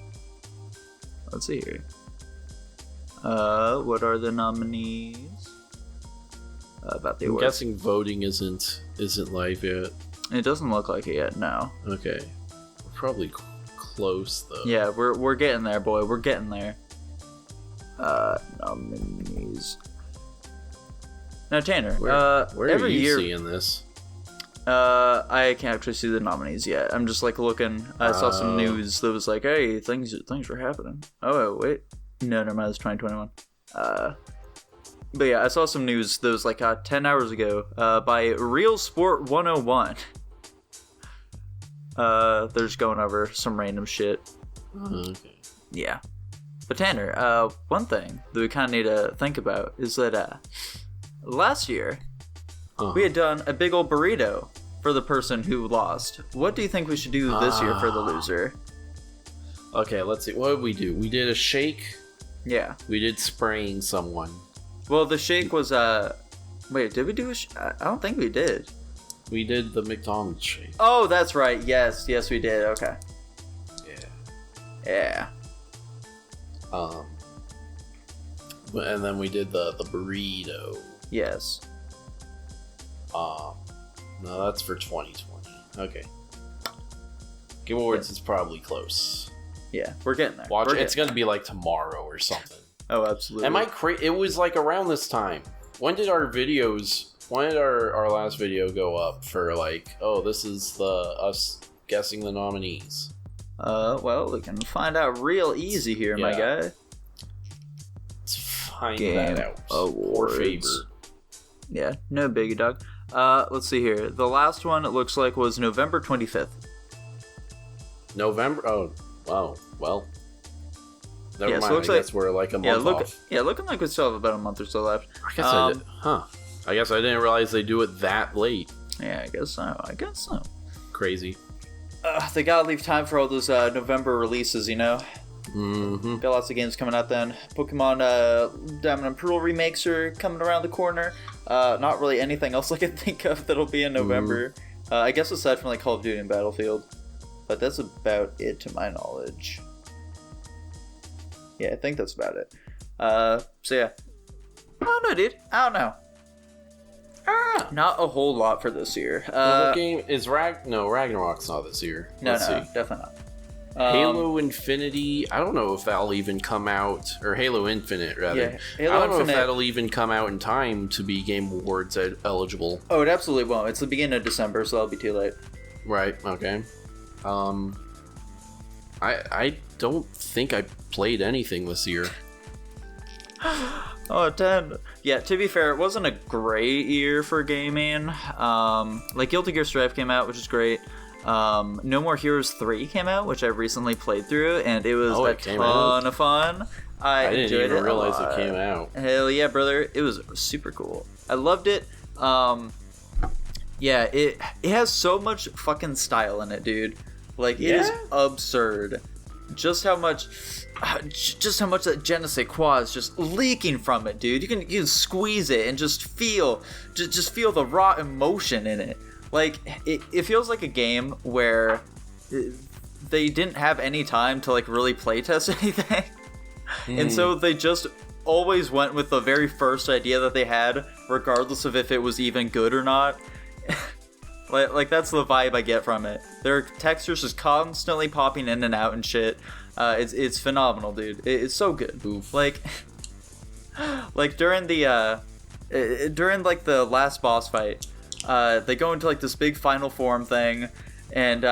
Let's see here. What are the nominees? About the awards. I'm guessing voting isn't live yet. It doesn't look like it yet, no. Okay. We're probably close, though. Yeah, we're getting there, boy. We're getting there. Nominees. Now, Tanner, where every are you year, seeing this? I can't actually see the nominees yet. I'm just, like, looking. I saw some news that was like, hey, things are happening. Oh, wait. No, never mind. It's 2021. But yeah, I saw some news that was like 10 hours ago by Real Sport 101. They're just going over some random shit. Okay. Yeah. But Tanner, one thing that we kind of need to think about is that last year, we had done a big old burrito for the person who lost. What do you think we should do this year for the loser? Okay, let's see. What did we do? We did a shake. Yeah. We did spraying someone. Well, the shake was, wait, did we do I don't think we did. We did the McDonald's shake. Oh, that's right. Yes, we did. Okay. Yeah. And then we did the burrito. Yes. No, that's for 2020. Okay. Game Awards is probably close. Yeah, we're getting there. Watch, it's gonna be like tomorrow or something. Oh, absolutely. Am I crazy? It was like around this time. When did our last video go up for like, oh, this is us guessing the nominees? Well, we can find out real easy here, my guy. Let's find Game that out. Awards. Poor favor. Yeah, no biggie, dog. Let's see here. The last one, it looks like, was November 25th. November? Oh, wow. Well, never mind. So it looks I guess we're like a month off. Yeah, looking like we still have about a month or so left. I guess I guess I didn't realize they do it that late. Yeah, I guess so. Crazy. They gotta leave time for all those November releases, you know? Mm-hmm. Got lots of games coming out then. Pokemon Diamond and Pearl remakes are coming around the corner. Not really anything else I can think of that'll be in November. I guess aside from like Call of Duty and Battlefield. But that's about it to my knowledge. Yeah, I think that's about it. So yeah. I don't know, dude. I don't know. Not a whole lot for this year. What game is Ragnarok's not this year. Let's see. Definitely not. Halo Infinity, I don't know if that'll even come out, or Halo Infinite rather. Yeah, Halo I don't know Infinite, if that'll even come out in time to be Game Awards eligible. Oh, it absolutely won't. It's the beginning of December, so that'll be too late. Right. Okay. I don't think I played anything this year. Oh, 10. Yeah, to be fair, it wasn't a great year for gaming. Like, Guilty Gear Strive came out, which is great. No More Heroes 3 came out, which I recently played through, and it was a ton of fun. I didn't even realize it came out. Hell yeah, brother. It was super cool. I loved it. Yeah, it has so much fucking style in it, dude. Like, it is absurd. Just how much that je ne sais quoi is just leaking from it, dude. You can squeeze it and just feel the raw emotion in it. Like, it feels like a game where they didn't have any time to like really playtest anything, and so they just always went with the very first idea that they had, regardless of if it was even good or not. Like that's the vibe I get from it. There are textures just constantly popping in and out and shit. It's phenomenal, dude. It's so good. Oof. Like during the the last boss fight, they go into like this big final form thing, and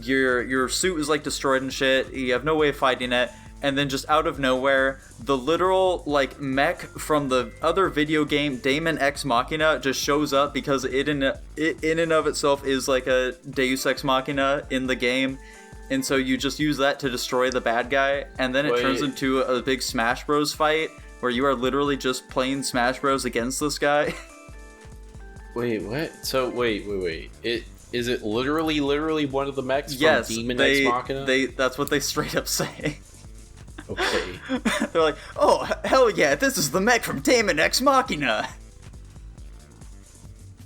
your suit is like destroyed and shit. You have no way of fighting it. And then just out of nowhere, the literal like mech from the other video game, Daemon Ex Machina, just shows up because it in and of itself is like a Deus Ex Machina in the game. And so you just use that to destroy the bad guy, and then it turns into a big Smash Bros fight where you are literally just playing Smash Bros against this guy. Wait, what? So wait. Is it literally one of the mechs from Daemon Ex Machina? That's what they straight up say. Okay. They're like, oh, hell yeah, this is the mech from Daemon Ex Machina.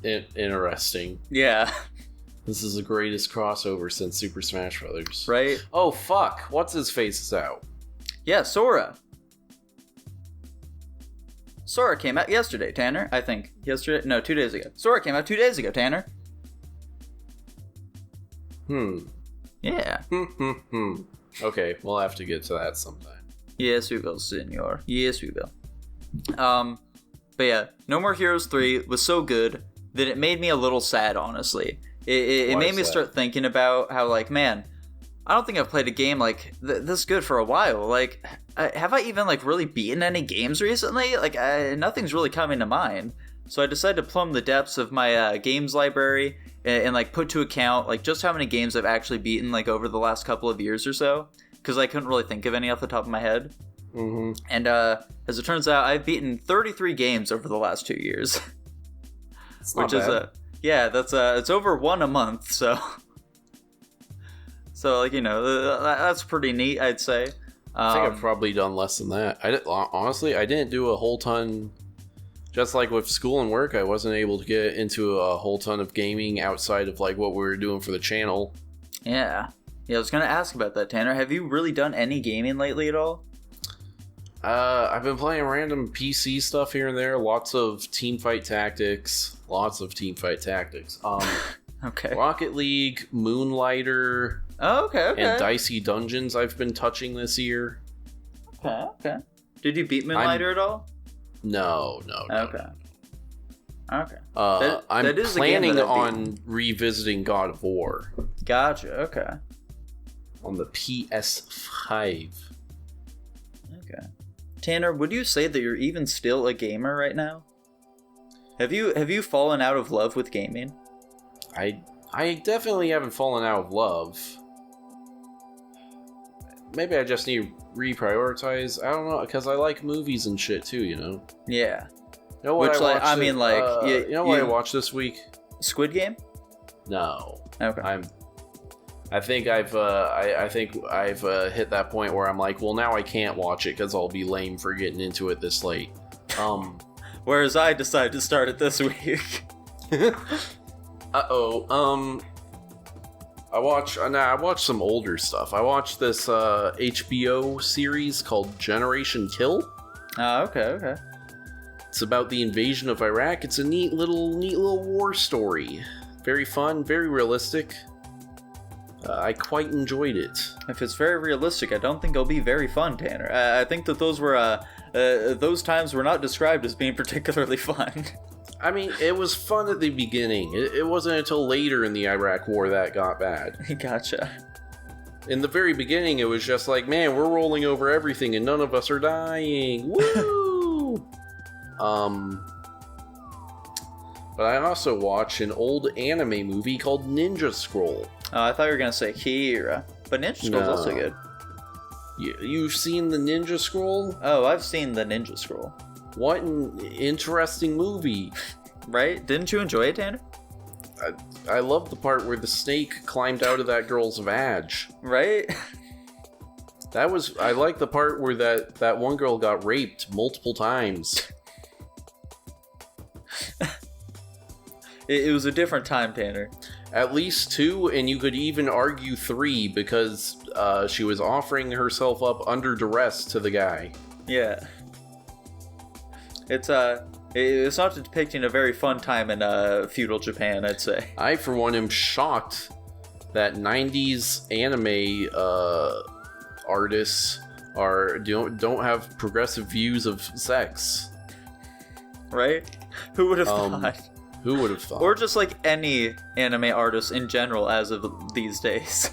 Interesting. Yeah. This is the greatest crossover since Super Smash Brothers. Right? Oh, fuck. What's his face is out? Yeah, Sora. Sora came out yesterday, Tanner. I think. Yesterday? No, 2 days ago. Sora came out 2 days ago, Tanner. Yeah. Okay, we'll have to get to that sometime. Yes, we will, senor. Yes, we will. But yeah, No More Heroes 3 was so good that it made me a little sad, honestly. It made me start thinking about how, like, man, I don't think I've played a game like this good for a while. Like, have I even, like, really beaten any games recently? Like, nothing's really coming to mind. So I decided to plumb the depths of my games library and like put to account like just how many games I've actually beaten like over the last couple of years or so, because I couldn't really think of any off the top of my head. Mm-hmm. And as it turns out, I've beaten 33 games over the last 2 years. It's Which not is bad. that's it's over one a month, so like, that's pretty neat, I'd say. I think I've probably done less than that. Honestly, I didn't do a whole ton. Just like with school and work, I wasn't able to get into a whole ton of gaming outside of like what we were doing for the channel. Yeah, I was gonna ask about that, Tanner. Have you really done any gaming lately at all? I've been playing random PC stuff here and there. Lots of teamfight tactics. Okay. Rocket League, Moonlighter, Oh, okay. and Dicey Dungeons I've been touching this year. Okay. Did you beat Moonlighter at all? No. Okay. I'm that is a game planning that I've on revisiting God of War Gotcha. Okay. on the PS5. Okay. Tanner, would you say that you're even still a gamer right now? Have you fallen out of love with gaming? I definitely haven't fallen out of love. Maybe I just need to reprioritize. I don't know, because I like movies and shit too, you know? Yeah. You know what Which, I watched you know what I watched this week? Squid Game? No. Okay. I think I've hit that point where I'm like, well, now I can't watch it because I'll be lame for getting into it this late. Whereas I decided to start it this week. I watched some older stuff. I watched this HBO series called Generation Kill. Okay. It's about the invasion of Iraq. It's a neat little war story. Very fun, very realistic. I quite enjoyed it. If it's very realistic, I don't think it'll be very fun, Tanner. I think that those times were not described as being particularly fun. I mean, it was fun at the beginning. It wasn't until later in the Iraq War that got bad. Gotcha. In the very beginning, it was just like, man, we're rolling over everything and none of us are dying. Woo! But I also watched an old anime movie called Ninja Scroll. I thought you were going to say Kira, but Ninja Scroll's also good. You've seen the Ninja Scroll? Oh, I've seen the Ninja Scroll. What an interesting movie. Right? Didn't you enjoy it, Tanner? I love the part where the snake climbed out of that girl's vag. Right? I like the part where that one girl got raped multiple times. It was a different time, Tanner. At least 2, and you could even argue 3, because she was offering herself up under duress to the guy. Yeah. It's not depicting a very fun time in feudal Japan, I'd say. I, for one, am shocked that 90s anime artists don't have progressive views of sex. Right? Who would have thought? Who would have thought? Or just like any anime artist in general as of these days.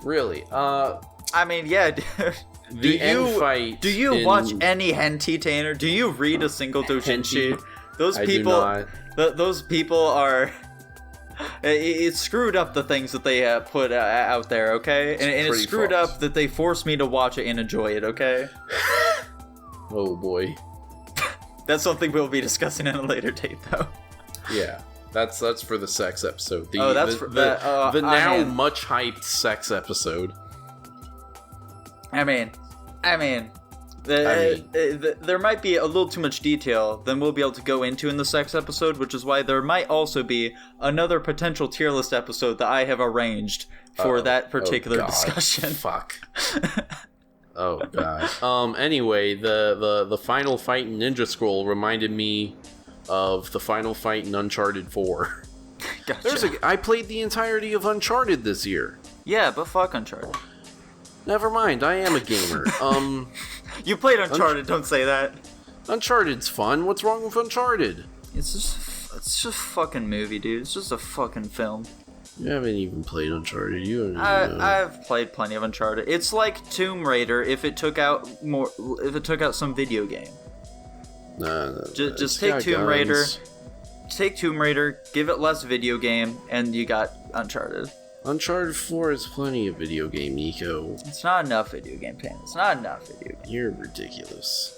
Really? I mean, yeah, dude. Do you watch any hentai, Tanner? Do you read a single doujinshi? Those people are. It screwed up the things that they put out there, okay? And it screwed up that they forced me to watch it and enjoy it, okay? Oh boy. That's something we'll be discussing in a later date, though. Yeah, that's for the sex episode. The now much hyped sex episode. I mean, there might be a little too much detail than we'll be able to go into in the sex episode, which is why there might also be another potential tier list episode that I have arranged for that particular discussion. Fuck. Oh god. Anyway, the final fight in Ninja Scroll reminded me of the final fight in Uncharted 4. Gotcha. I played the entirety of Uncharted this year. Yeah, but fuck Uncharted. Never mind, I am a gamer. You played Uncharted, don't say that. Uncharted's fun. What's wrong with Uncharted? It's just a fucking movie, dude. It's just a fucking film. You haven't even pplayed Uncharted. You don't even know. I've played plenty of Uncharted. It's like Tomb Raider if it took out some video game. No. Just take Tomb Raider. Take Tomb Raider, give it less video game, and you got Uncharted. Uncharted 4 is plenty of video game, Nico. It's not enough video game, Tanner. It's not enough video game. You're ridiculous.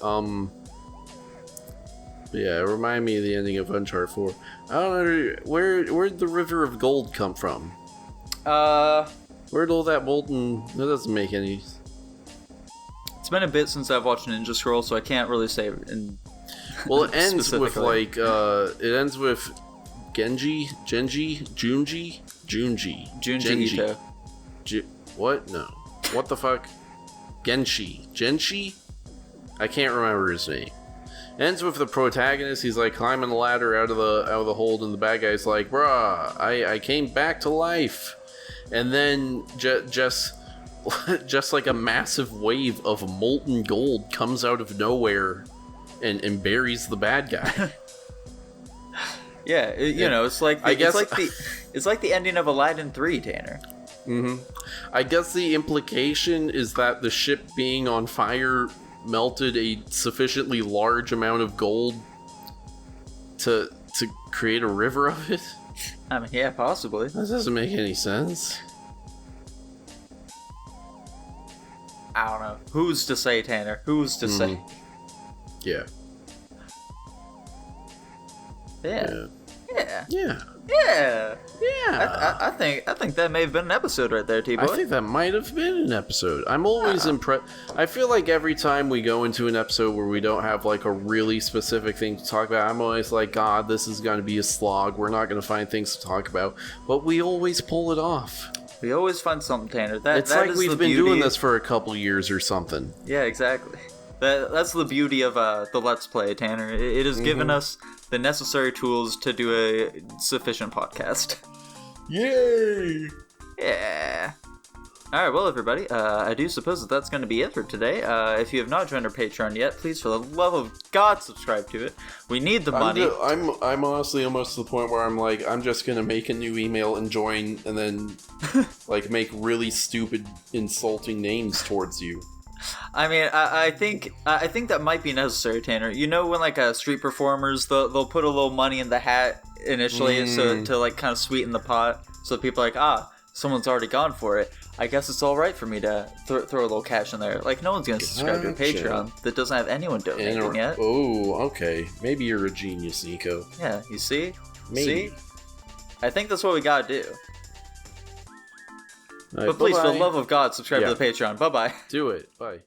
Yeah, remind me of the ending of Uncharted 4. I don't know, where'd the River of Gold come from? Where'd all that molten... That doesn't make any... It's been a bit since I've watched Ninja Scroll, so I can't really say Well, it ends with, like, it ends with Junji Ito. What? No. What the fuck? Genshi? I can't remember his name. Ends with the protagonist. He's like climbing the ladder out of the hold, and the bad guy's like, "Bruh, I came back to life," and then just like a massive wave of molten gold comes out of nowhere and buries the bad guy. Yeah, it's like it's like the ending of Aladdin 3, Tanner. Mm-hmm. I guess the implication is that the ship being on fire melted a sufficiently large amount of gold to create a river of it. I mean, yeah, possibly. That doesn't make any sense. I don't know. Who's to say, Tanner? Who's to say? Yeah. Yeah. I think that may have been an episode right there, T-Boy. I think that might have been an episode. I'm always impressed. I feel like every time we go into an episode where we don't have like a really specific thing to talk about, I'm always like, God, this is going to be a slog. We're not going to find things to talk about. But we always pull it off. We always find something, Tanner. It's like we've been doing this for a couple years or something. Yeah, exactly. That's the beauty of the Let's Play, Tanner. It has given us the necessary tools to do a sufficient podcast. Yay! Yeah. Alright, well, everybody, I do suppose that's going to be it for today. If you have not joined our Patreon yet, please, for the love of God, subscribe to it. We need the money. I'm honestly almost to the point where I'm like, I'm just going to make a new email and join, and then, like, make really stupid, insulting names towards you. I mean, I think that might be necessary, Tanner. You know when like street performers they'll put a little money in the hat initially so to like kind of sweeten the pot, so people are like, someone's already gone for it. I guess it's all right for me to throw a little cash in there. Like no one's gonna subscribe to a Patreon that doesn't have anyone donating yet. Oh, okay. Maybe you're a genius, Nico. Yeah, you see? Maybe. See? I think that's what we gotta do. Right, but please, for the love of God, subscribe to the Patreon. Bye-bye. Do it. Bye.